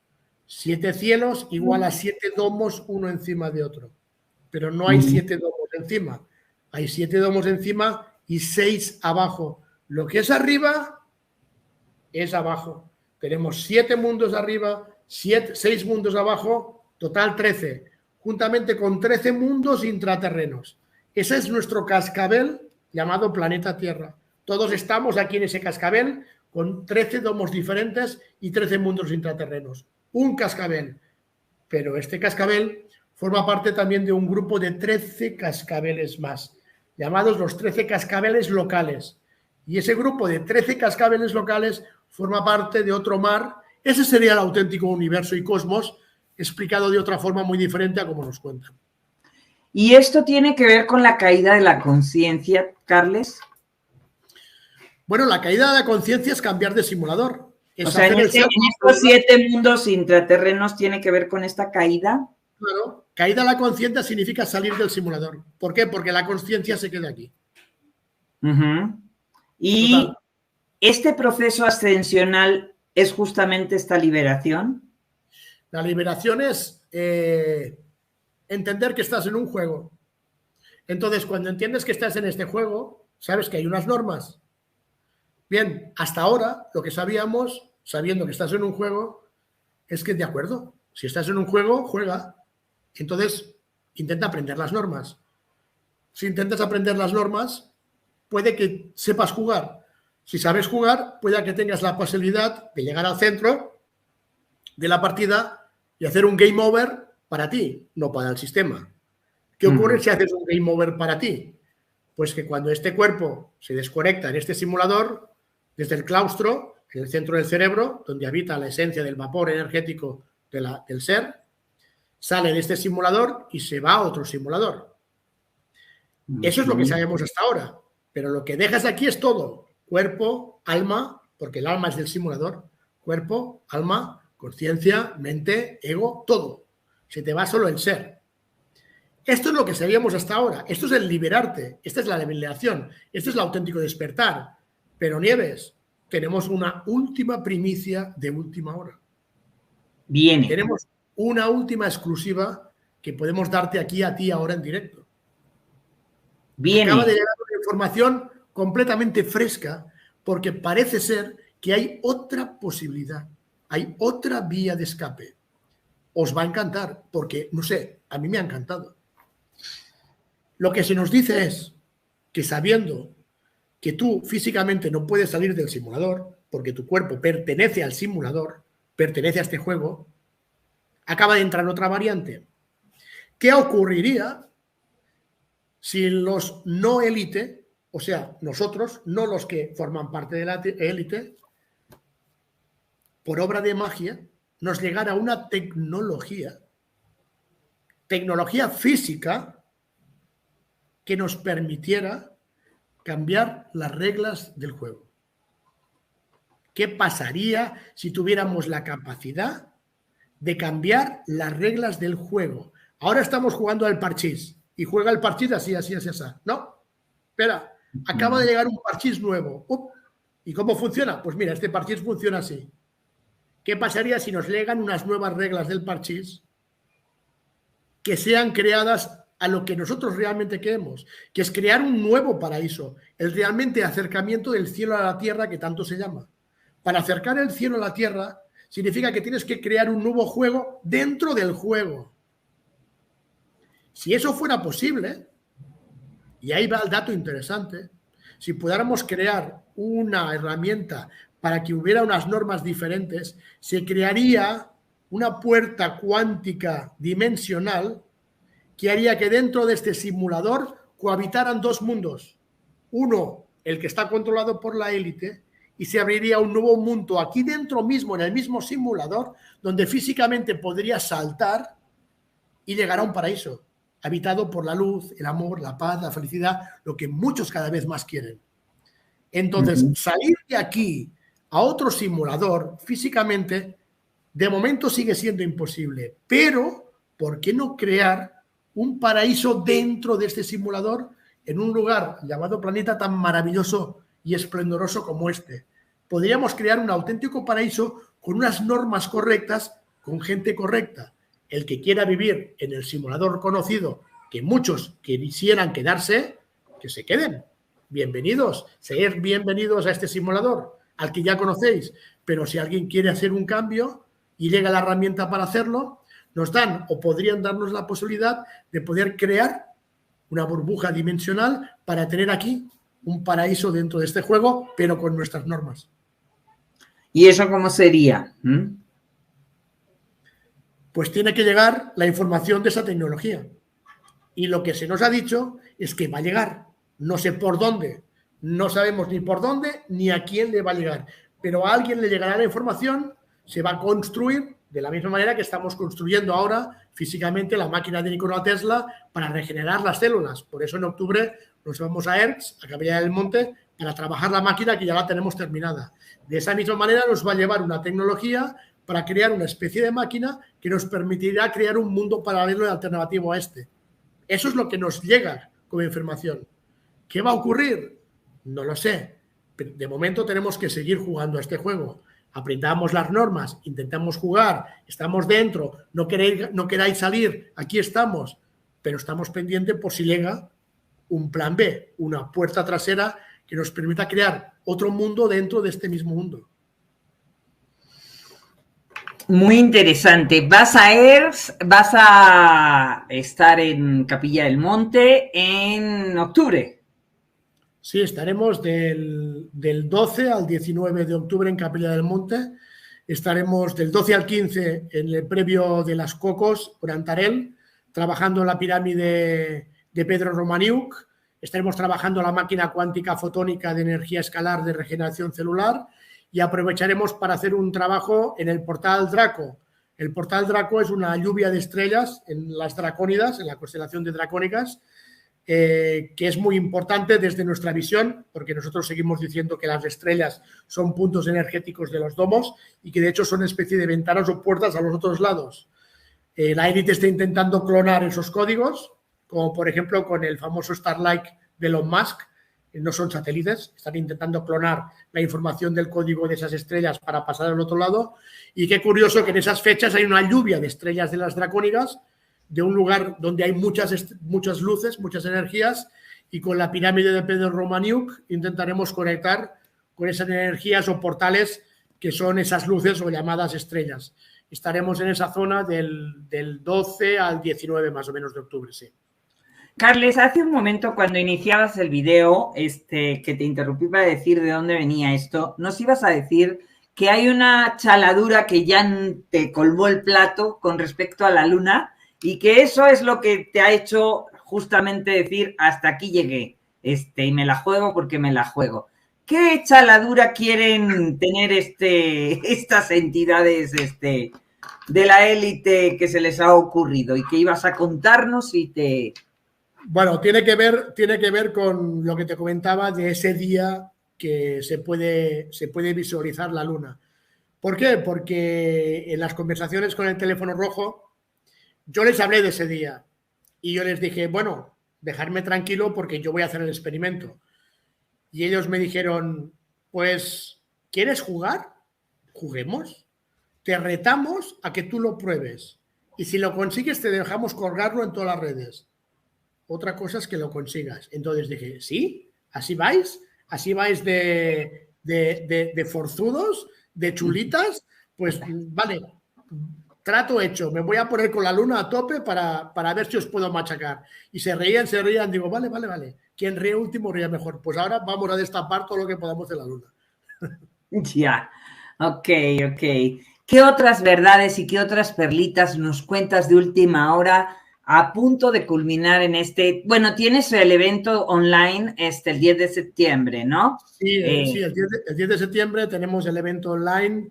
7 cielos igual a 7 domos uno encima de otro. Pero no hay 7 domos encima. Hay 7 domos encima y 6 abajo. Lo que es arriba es abajo. Tenemos 7 mundos arriba, 6 mundos abajo, total 13. Juntamente con 13 mundos intraterrenos. Ese es nuestro cascabel llamado planeta Tierra. Todos estamos aquí en ese cascabel con 13 domos diferentes y 13 mundos intraterrenos. Un cascabel. Pero este cascabel forma parte también de un grupo de 13 cascabeles más, llamados los 13 cascabeles locales. Y ese grupo de 13 cascabeles locales forma parte de otro mar. Ese sería el auténtico universo y cosmos, explicado de otra forma muy diferente a como nos cuentan. ¿Y esto tiene que ver con la caída de la conciencia, Carles? Bueno, la caída de la conciencia es cambiar de simulador. O sea, en estos 7 mundos intraterrenos tiene que ver con esta caída. Claro, caída de la conciencia significa salir del simulador. ¿Por qué? Porque la conciencia se queda aquí. Y total. ¿Este proceso ascensional es justamente esta liberación? La liberación es entender que estás en un juego. Entonces, cuando entiendes que estás en este juego, sabes que hay unas normas. Bien, hasta ahora lo que sabíamos, sabiendo que estás en un juego, es que de acuerdo, si estás en un juego, juega. Entonces, intenta aprender las normas. Si intentas aprender las normas, puede que sepas jugar. Si sabes jugar, puede que tengas la posibilidad de llegar al centro de la partida y hacer un game over para ti, no para el sistema. ¿Qué ocurre si haces un game over para ti? Pues que cuando este cuerpo se desconecta en este simulador, desde el claustro, en el centro del cerebro, donde habita la esencia del vapor energético del ser, sale de este simulador y se va a otro simulador. Eso es lo que sabemos hasta ahora. Pero lo que dejas aquí es todo. Cuerpo, alma porque el alma es del simulador, cuerpo, alma, conciencia, mente, ego, todo. Se te va solo el ser. Esto es lo que sabíamos hasta ahora. Esto es el liberarte. Esta es la liberación. Este es el auténtico despertar. Pero, Nieves, tenemos una última primicia de última hora. Viene. Tenemos una última exclusiva que podemos darte aquí a ti ahora en directo. Viene. Acaba de llegar una información completamente fresca porque parece ser que hay otra posibilidad, hay otra vía de escape. Os va a encantar porque, no sé, a mí me ha encantado. Lo que se nos dice es que sabiendo que tú físicamente no puedes salir del simulador porque tu cuerpo pertenece al simulador, pertenece a este juego, acaba de entrar otra variante. ¿Qué ocurriría si los no élite, o sea, nosotros, no los que forman parte de la élite, por obra de magia, nos llegara una tecnología física que nos permitiera cambiar las reglas del juego? ¿Qué pasaría si tuviéramos la capacidad de cambiar las reglas del juego? Ahora estamos jugando al parchís y juega el parchís así, así, así, así. No, espera, acaba de llegar un parchís nuevo. ¿Y cómo funciona? Pues mira, este parchís funciona así. ¿Qué pasaría si nos llegan unas nuevas reglas del parchís que sean creadas a lo que nosotros realmente queremos, que es crear un nuevo paraíso, el realmente acercamiento del cielo a la tierra que tanto se llama? Para acercar el cielo a la tierra significa que tienes que crear un nuevo juego dentro del juego. Si eso fuera posible, y ahí va el dato interesante, si pudiéramos crear una herramienta para que hubiera unas normas diferentes, se crearía una puerta cuántica dimensional que haría que dentro de este simulador cohabitaran dos mundos. Uno, el que está controlado por la élite, y se abriría un nuevo mundo aquí dentro mismo, en el mismo simulador, donde físicamente podría saltar y llegar a un paraíso, habitado por la luz, el amor, la paz, la felicidad, lo que muchos cada vez más quieren. Entonces, salir de aquí a otro simulador físicamente, de momento sigue siendo imposible, pero ¿por qué no crear un paraíso dentro de este simulador en un lugar llamado planeta tan maravilloso y esplendoroso como este? Podríamos crear un auténtico paraíso con unas normas correctas, con gente correcta. El que quiera vivir en el simulador conocido, que muchos quisieran quedarse, que se queden. Bienvenidos, ser bienvenidos a este simulador, al que ya conocéis. Pero si alguien quiere hacer un cambio y llega la herramienta para hacerlo, nos dan o podrían darnos la posibilidad de poder crear una burbuja dimensional para tener aquí un paraíso dentro de este juego, pero con nuestras normas. ¿Y eso cómo sería? Pues tiene que llegar la información de esa tecnología. Y lo que se nos ha dicho es que va a llegar. No sé por dónde. No sabemos ni por dónde ni a quién le va a llegar. Pero a alguien le llegará la información, se va a construir de la misma manera que estamos construyendo ahora físicamente la máquina de Nikola Tesla para regenerar las células. Por eso en octubre nos vamos a Erx, a Capilla del Monte, para trabajar la máquina que ya la tenemos terminada. De esa misma manera nos va a llevar una tecnología para crear una especie de máquina que nos permitirá crear un mundo paralelo y alternativo a este. Eso es lo que nos llega como información. ¿Qué va a ocurrir? No lo sé. De momento tenemos que seguir jugando a este juego. Aprendamos las normas, intentamos jugar, estamos dentro, no queráis salir, aquí estamos, pero estamos pendientes por si llega un plan B, una puerta trasera que nos permita crear otro mundo dentro de este mismo mundo. Muy interesante. Vas a estar en Capilla del Monte en octubre. Sí, estaremos del 12 al 19 de octubre en Capilla del Monte. Estaremos del 12 al 15 en el previo de Las Cocos, por Antarel, trabajando en la pirámide de Pedro Romaniuk. Estaremos trabajando la máquina cuántica fotónica de energía escalar de regeneración celular y aprovecharemos para hacer un trabajo en el portal Draco. El portal Draco es una lluvia de estrellas en las Dracónidas, en la constelación de Dracónicas, que es muy importante desde nuestra visión, porque nosotros seguimos diciendo que las estrellas son puntos energéticos de los domos y que de hecho son especie de ventanas o puertas a los otros lados. La élite está intentando clonar esos códigos, como por ejemplo con el famoso Starlink de Elon Musk. No son satélites, están intentando clonar la información del código de esas estrellas para pasar al otro lado. Y qué curioso que en esas fechas hay una lluvia de estrellas de las dracónicas, de un lugar donde hay muchas luces, muchas energías, y con la pirámide de Pedro Romaniuk intentaremos conectar con esas energías o portales que son esas luces o llamadas estrellas. Estaremos en esa zona del 12 al 19 más o menos de octubre, sí. Carles, hace un momento cuando iniciabas el video, que te interrumpí para decir de dónde venía esto, nos ibas a decir que hay una chaladura que ya te colmó el plato con respecto a la luna y que eso es lo que te ha hecho justamente decir hasta aquí llegué, y me la juego porque me la juego. ¿Qué chaladura quieren tener estas entidades de la élite que se les ha ocurrido y que ibas a contarnos y te... Bueno, tiene que ver con lo que te comentaba de ese día que se puede visualizar la luna. ¿Por qué? Porque en las conversaciones con el teléfono rojo yo les hablé de ese día y yo les dije, bueno, dejarme tranquilo porque yo voy a hacer el experimento. Y ellos me dijeron, pues, ¿quieres jugar? Juguemos. Te retamos a que tú lo pruebes. Y si lo consigues, te dejamos colgarlo en todas las redes. Otra cosa es que lo consigas. Entonces dije, ¿sí? ¿Así vais? ¿Así vais de forzudos? ¿De chulitas? Pues vale, trato hecho. Me voy a poner con la luna a tope para ver si os puedo machacar. Y se reían. Digo, vale. Quien ríe último ríe mejor. Pues ahora vamos a destapar todo lo que podamos de la luna. Ya, ok. ¿Qué otras verdades y qué otras perlitas nos cuentas de última hora a punto de culminar en bueno, tienes el evento online el 10 de septiembre, ¿no? Sí, el 10 de septiembre tenemos el evento online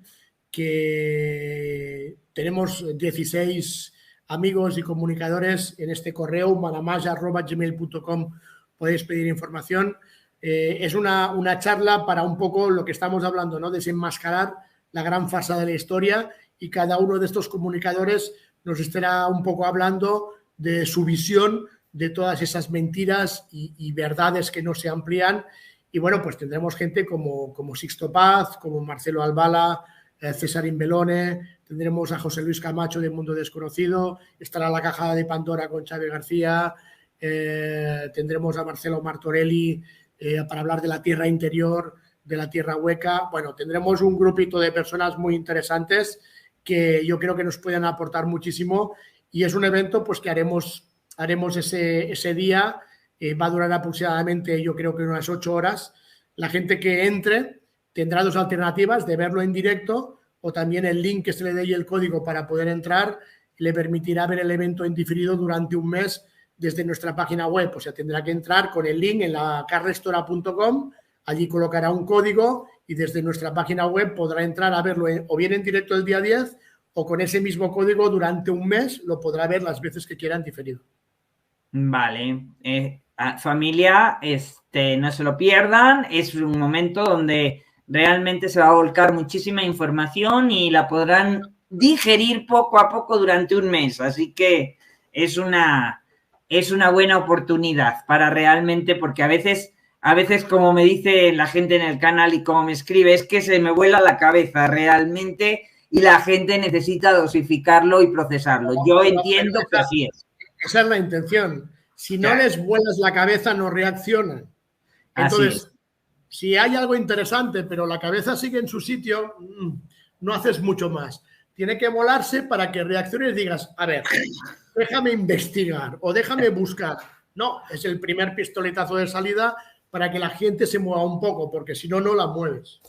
que tenemos 16 amigos y comunicadores en este correo manamaya@gmail.com. Podéis pedir información. Es una charla para un poco lo que estamos hablando, ¿no? Desenmascarar la gran farsa de la historia, y cada uno de estos comunicadores nos estará un poco hablando de su visión de todas esas mentiras y verdades que no se amplían. Y bueno, pues tendremos gente como Sixto Paz, como Marcelo Albala, César Imbelone, tendremos a José Luis Camacho de Mundo Desconocido, estará la Caja de Pandora con Xavi García, tendremos a Marcelo Martorelli para hablar de la Tierra Interior, de la Tierra Hueca. Bueno, tendremos un grupito de personas muy interesantes que yo creo que nos pueden aportar muchísimo, y es un evento pues que haremos ese día. Va a durar aproximadamente, yo creo que unas 8 horas. La gente que entre tendrá dos alternativas: de verlo en directo, o también el link que se le dé y el código para poder entrar le permitirá ver el evento en diferido durante un mes desde nuestra página web. O sea, tendrá que entrar con el link en la carrestora.com, allí colocará un código y desde nuestra página web podrá entrar a verlo o bien en directo el día 10, o con ese mismo código durante un mes lo podrá ver las veces que quiera en diferido. Vale. Familia, no se lo pierdan. Es un momento donde realmente se va a volcar muchísima información y la podrán digerir poco a poco durante un mes. Así que es una buena oportunidad para realmente, porque a veces, como me dice la gente en el canal y como me escribe, es que se me vuela la cabeza realmente y la gente necesita dosificarlo y procesarlo. Yo entiendo que así es. Esa es la intención. Si no les vuelas la cabeza, no reaccionan. Entonces, si hay algo interesante, pero la cabeza sigue en su sitio, no haces mucho más. Tiene que volarse para que reacciones y digas, a ver, déjame investigar o déjame buscar. No, es el primer pistoletazo de salida para que la gente se mueva un poco, porque si no, no la mueves.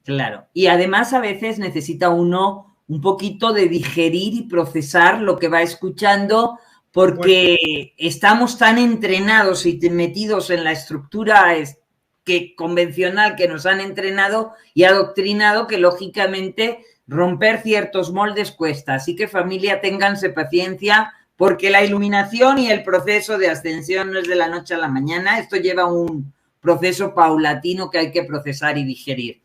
Claro. Y además a veces necesita uno un poquito de digerir y procesar lo que va escuchando, porque estamos tan entrenados y metidos en la estructura convencional que nos han entrenado y adoctrinado, que lógicamente romper ciertos moldes cuesta. Así que, familia, ténganse paciencia, porque la iluminación y el proceso de ascensión no es de la noche a la mañana, esto lleva un proceso paulatino que hay que procesar y digerir.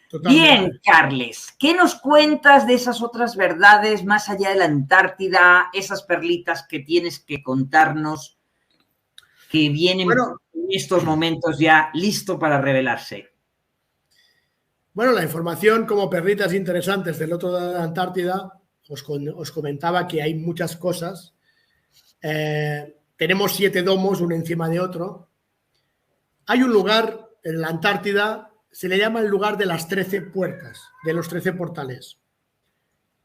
Totalmente. Bien, Carles, ¿qué nos cuentas de esas otras verdades más allá de la Antártida, esas perlitas que tienes que contarnos, que vienen en estos momentos ya listo para revelarse? Bueno, la información como perlitas interesantes del otro lado de la Antártida, os comentaba que hay muchas cosas. Tenemos 7 domos, uno encima de otro. Hay un lugar en la Antártida, se le llama el lugar de las 13 puertas, de los 13 portales.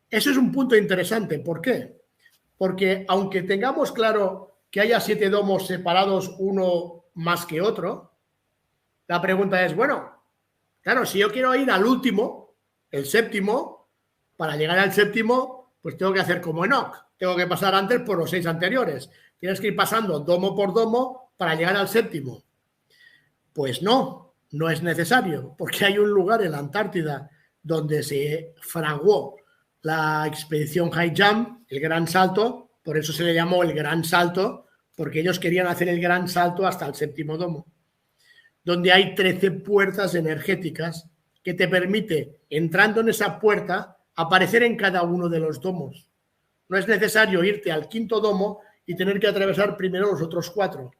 Eso es un punto interesante. ¿Por qué? Porque aunque tengamos claro que haya 7 domos separados uno más que otro, la pregunta es, bueno, claro, si yo quiero ir al último, el séptimo, para llegar al séptimo, pues tengo que hacer como Enoch. Tengo que pasar antes por los 6 anteriores. Tienes que ir pasando domo por domo para llegar al séptimo. Pues no es necesario, porque hay un lugar en la Antártida donde se fraguó la expedición High Jump, el Gran Salto, por eso se le llamó el Gran Salto, porque ellos querían hacer el Gran Salto hasta el séptimo domo, donde hay 13 puertas energéticas que te permite, entrando en esa puerta, aparecer en cada uno de los domos. No es necesario irte al 5.º domo y tener que atravesar primero los otros 4.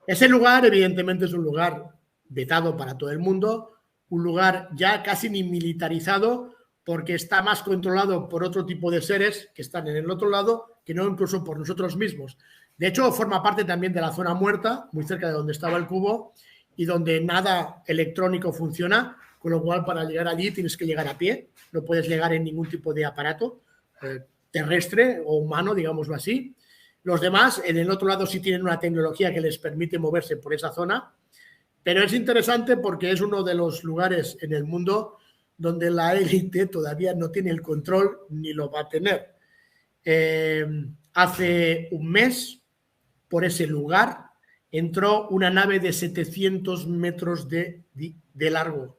Ese lugar, evidentemente, es un lugar vetado para todo el mundo, un lugar ya casi ni militarizado, porque está más controlado por otro tipo de seres que están en el otro lado, que no incluso por nosotros mismos. De hecho, forma parte también de la zona muerta, muy cerca de donde estaba el cubo, y donde nada electrónico funciona, con lo cual para llegar allí tienes que llegar a pie, no puedes llegar en ningún tipo de aparato terrestre o humano, digámoslo así. Los demás, en el otro lado, sí tienen una tecnología que les permite moverse por esa zona, pero es interesante porque es uno de los lugares en el mundo donde la élite todavía no tiene el control ni lo va a tener. Hace un mes, por ese lugar, entró una nave de 700 metros de largo.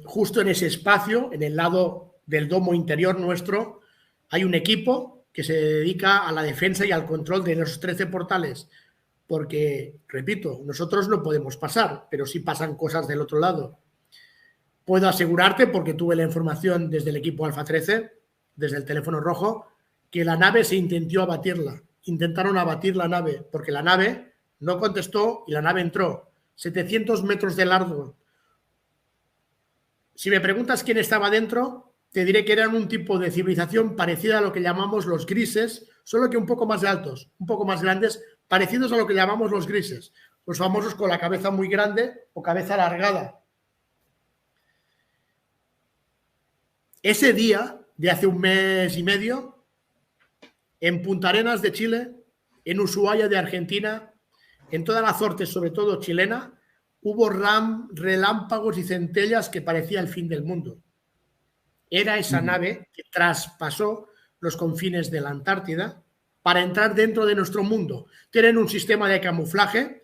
Justo en ese espacio, en el lado del domo interior nuestro, hay un equipo que se dedica a la defensa y al control de los 13 portales, porque, repito, nosotros no podemos pasar, pero sí pasan cosas del otro lado. Puedo asegurarte, porque tuve la información desde el equipo Alfa 13, desde el teléfono rojo, que la nave se intentó abatirla. Intentaron abatir la nave, porque la nave no contestó y la nave entró. 700 metros de largo. Si me preguntas quién estaba dentro, te diré que eran un tipo de civilización parecida a lo que llamamos los grises, solo que un poco más altos, un poco más grandes, parecidos a lo que llamamos los grises, los famosos con la cabeza muy grande o cabeza alargada. Ese día, de hace un mes y medio, en Punta Arenas de Chile, en Ushuaia de Argentina, en toda la Azorte, sobre todo chilena, hubo relámpagos y centellas que parecía el fin del mundo. Era esa nave que traspasó los confines de la Antártida para entrar dentro de nuestro mundo. Tienen un sistema de camuflaje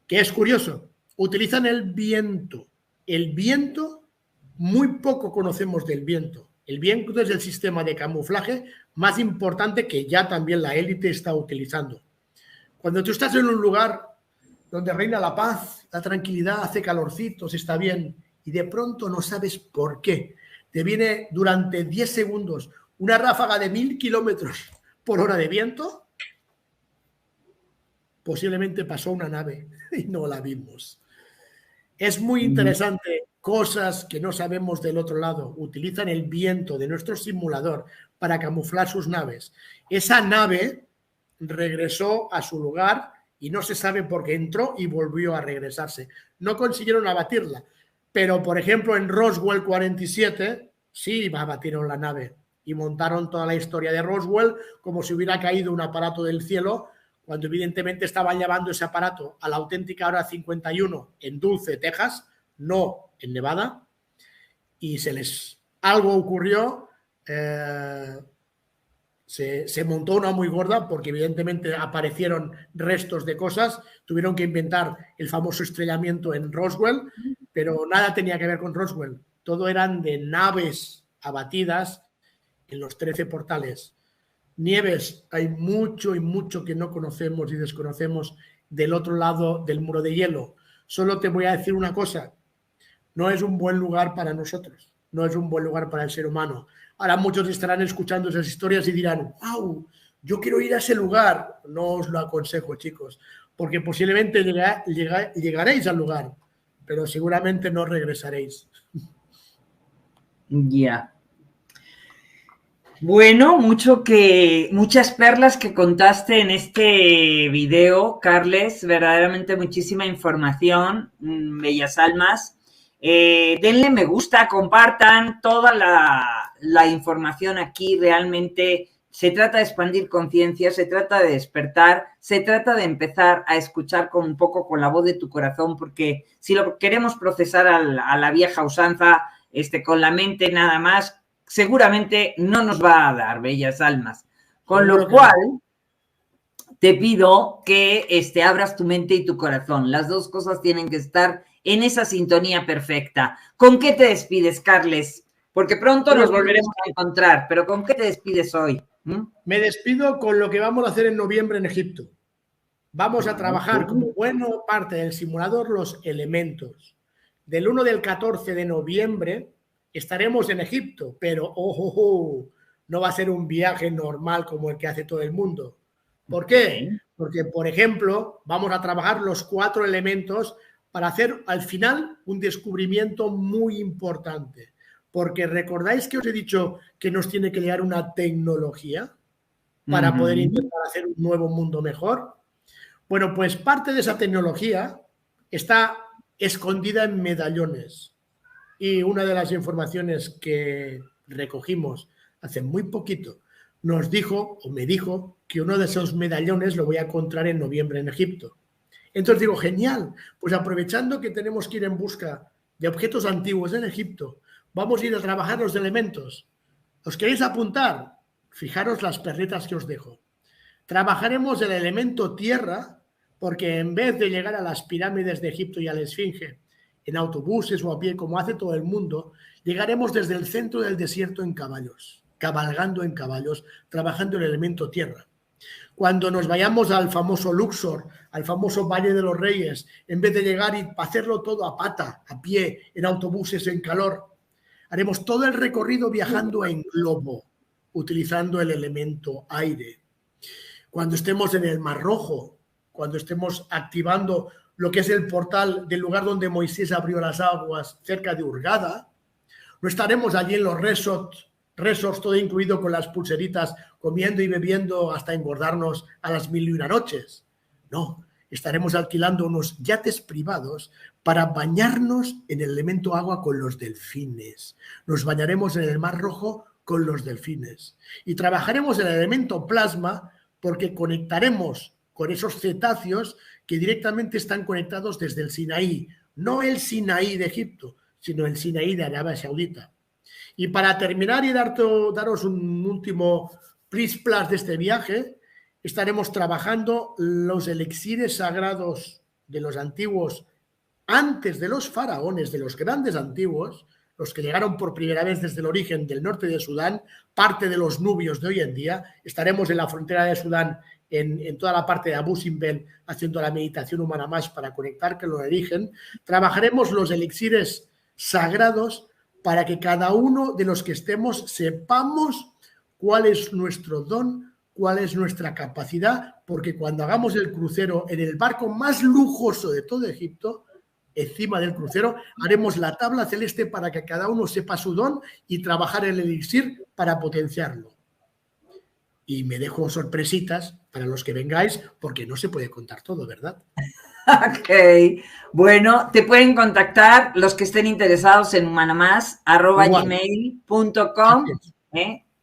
que es curioso. Utilizan el viento. El viento, muy poco conocemos del viento. El viento es el sistema de camuflaje más importante que ya también la élite está utilizando. Cuando tú estás en un lugar donde reina la paz, la tranquilidad, hace calorcito, se está bien, y de pronto no sabes por qué, te viene durante 10 segundos una ráfaga de 1000 kilómetros por hora de viento, posiblemente pasó una nave y no la vimos. Es muy interesante, cosas que no sabemos del otro lado. Utilizan el viento de nuestro simulador para camuflar sus naves. Esa nave regresó a su lugar y no se sabe por qué entró y volvió a regresarse. No consiguieron abatirla, pero por ejemplo en Roswell 47 sí abatieron la nave y montaron toda la historia de Roswell como si hubiera caído un aparato del cielo, cuando evidentemente estaban llevando ese aparato a la auténtica hora 51 en Dulce, Texas, no en Nevada, y algo ocurrió. Se montó una muy gorda porque evidentemente aparecieron restos de cosas, tuvieron que inventar el famoso estrellamiento en Roswell, pero nada tenía que ver con Roswell, todo eran de naves abatidas en los 13 portales. Nieves, hay mucho y mucho que no conocemos y desconocemos del otro lado del muro de hielo. Solo te voy a decir una cosa, no es un buen lugar para nosotros, no es un buen lugar para el ser humano. Ahora muchos estarán escuchando esas historias y dirán, wow, yo quiero ir a ese lugar. No os lo aconsejo, chicos, porque posiblemente llegaréis al lugar, pero seguramente no regresaréis. Ya. Bueno, muchas perlas que contaste en este video, Carles, verdaderamente muchísima información, bellas almas. Denle me gusta, compartan toda la información aquí, realmente se trata de expandir conciencia, se trata de despertar, se trata de empezar a escuchar un poco con la voz de tu corazón, porque si lo queremos procesar a la vieja usanza, con la mente nada más, seguramente no nos va a dar, bellas almas. Con lo cual, te pido que abras tu mente y tu corazón. Las dos cosas tienen que estar en esa sintonía perfecta. ¿Con qué te despides, Carles? Porque pronto nos volveremos a encontrar, pero ¿con qué te despides hoy? Me despido con lo que vamos a hacer en noviembre en Egipto. Vamos a trabajar como buena parte del simulador los elementos. Del 1 del 14 de noviembre estaremos en Egipto, pero no va a ser un viaje normal como el que hace todo el mundo. ¿Por qué? Porque, por ejemplo, vamos a trabajar los 4 elementos para hacer al final un descubrimiento muy importante. Porque recordáis que os he dicho que nos tiene que llegar una tecnología para poder intentar hacer un nuevo mundo mejor. Bueno, pues parte de esa tecnología está escondida en medallones. Y una de las informaciones que recogimos hace muy poquito nos dijo, o me dijo, que uno de esos medallones lo voy a encontrar en noviembre en Egipto. Entonces digo, genial, pues aprovechando que tenemos que ir en busca de objetos antiguos en Egipto, vamos a ir a trabajar los elementos. ¿Os queréis apuntar? Fijaros las perretas que os dejo. Trabajaremos el elemento tierra, porque en vez de llegar a las pirámides de Egipto y a la Esfinge en autobuses o a pie, como hace todo el mundo, llegaremos desde el centro del desierto en caballos, cabalgando en caballos, trabajando el elemento tierra. Cuando nos vayamos al famoso Luxor, al famoso Valle de los Reyes, en vez de llegar y hacerlo todo a pata, a pie, en autobuses, en calor, haremos todo el recorrido viajando en globo, utilizando el elemento aire. Cuando estemos en el Mar Rojo, cuando estemos activando lo que es el portal del lugar donde Moisés abrió las aguas cerca de Hurghada, no estaremos allí en los resorts todo incluido con las pulseritas, comiendo y bebiendo hasta engordarnos a las 1001 noches. No, estaremos alquilando unos yates privados para bañarnos en el elemento agua con los delfines. Nos bañaremos en el Mar Rojo con los delfines. Y trabajaremos el elemento plasma porque conectaremos con esos cetáceos que directamente están conectados desde el Sinaí. No el Sinaí de Egipto, sino el Sinaí de Arabia Saudita. Y para terminar y daros un último plus de este viaje, estaremos trabajando los elixires sagrados de los antiguos, antes de los faraones, de los grandes antiguos, los que llegaron por primera vez desde el origen del norte de Sudán, parte de los nubios de hoy en día. Estaremos en la frontera de Sudán, en toda la parte de Abu Simbel, haciendo la meditación humana más para conectar con el origen. Trabajaremos los elixires sagrados para que cada uno de los que estemos sepamos cuál es nuestro don, cuál es nuestra capacidad, porque cuando hagamos el crucero en el barco más lujoso de todo Egipto, encima del crucero, haremos la tabla celeste para que cada uno sepa su don y trabajar el elixir para potenciarlo. Y me dejo sorpresitas para los que vengáis, porque no se puede contar todo, ¿verdad? Ok, bueno, te pueden contactar los que estén interesados en humanamás@gmail.com.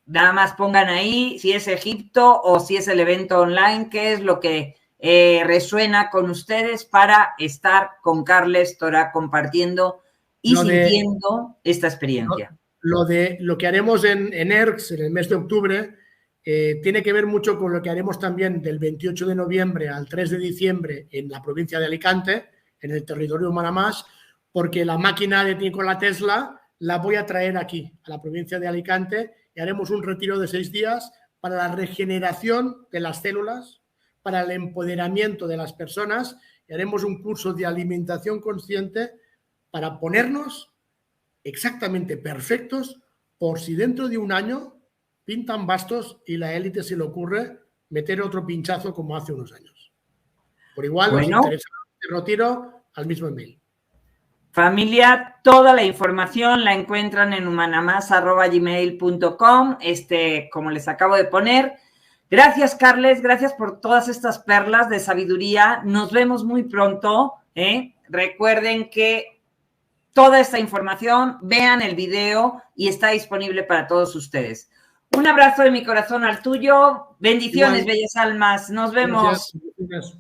Nada más pongan ahí si es Egipto o si es el evento online, qué es lo que resuena con ustedes para estar con Carles Torá compartiendo y sintiendo esta experiencia. Lo que haremos en ERCS en el mes de octubre tiene que ver mucho con lo que haremos también del 28 de noviembre al 3 de diciembre en la provincia de Alicante, en el territorio de Manamás, porque la máquina de Nikola Tesla la voy a traer aquí, a la provincia de Alicante, y haremos un retiro de 6 días para la regeneración de las células, para el empoderamiento de las personas, y haremos un curso de alimentación consciente para ponernos exactamente perfectos por si dentro de un año pintan bastos y la élite se le ocurre meter otro pinchazo como hace unos años. Por igual, bueno, os interesa el retiro al mismo email. Familia, toda la información la encuentran en humanamas@gmail.com, como les acabo de poner. Gracias, Carles, gracias por todas estas perlas de sabiduría. Nos vemos muy pronto, ¿eh? Recuerden que toda esta información, vean el video y está disponible para todos ustedes. Un abrazo de mi corazón al tuyo. Bendiciones, bellas almas. Nos vemos. Gracias.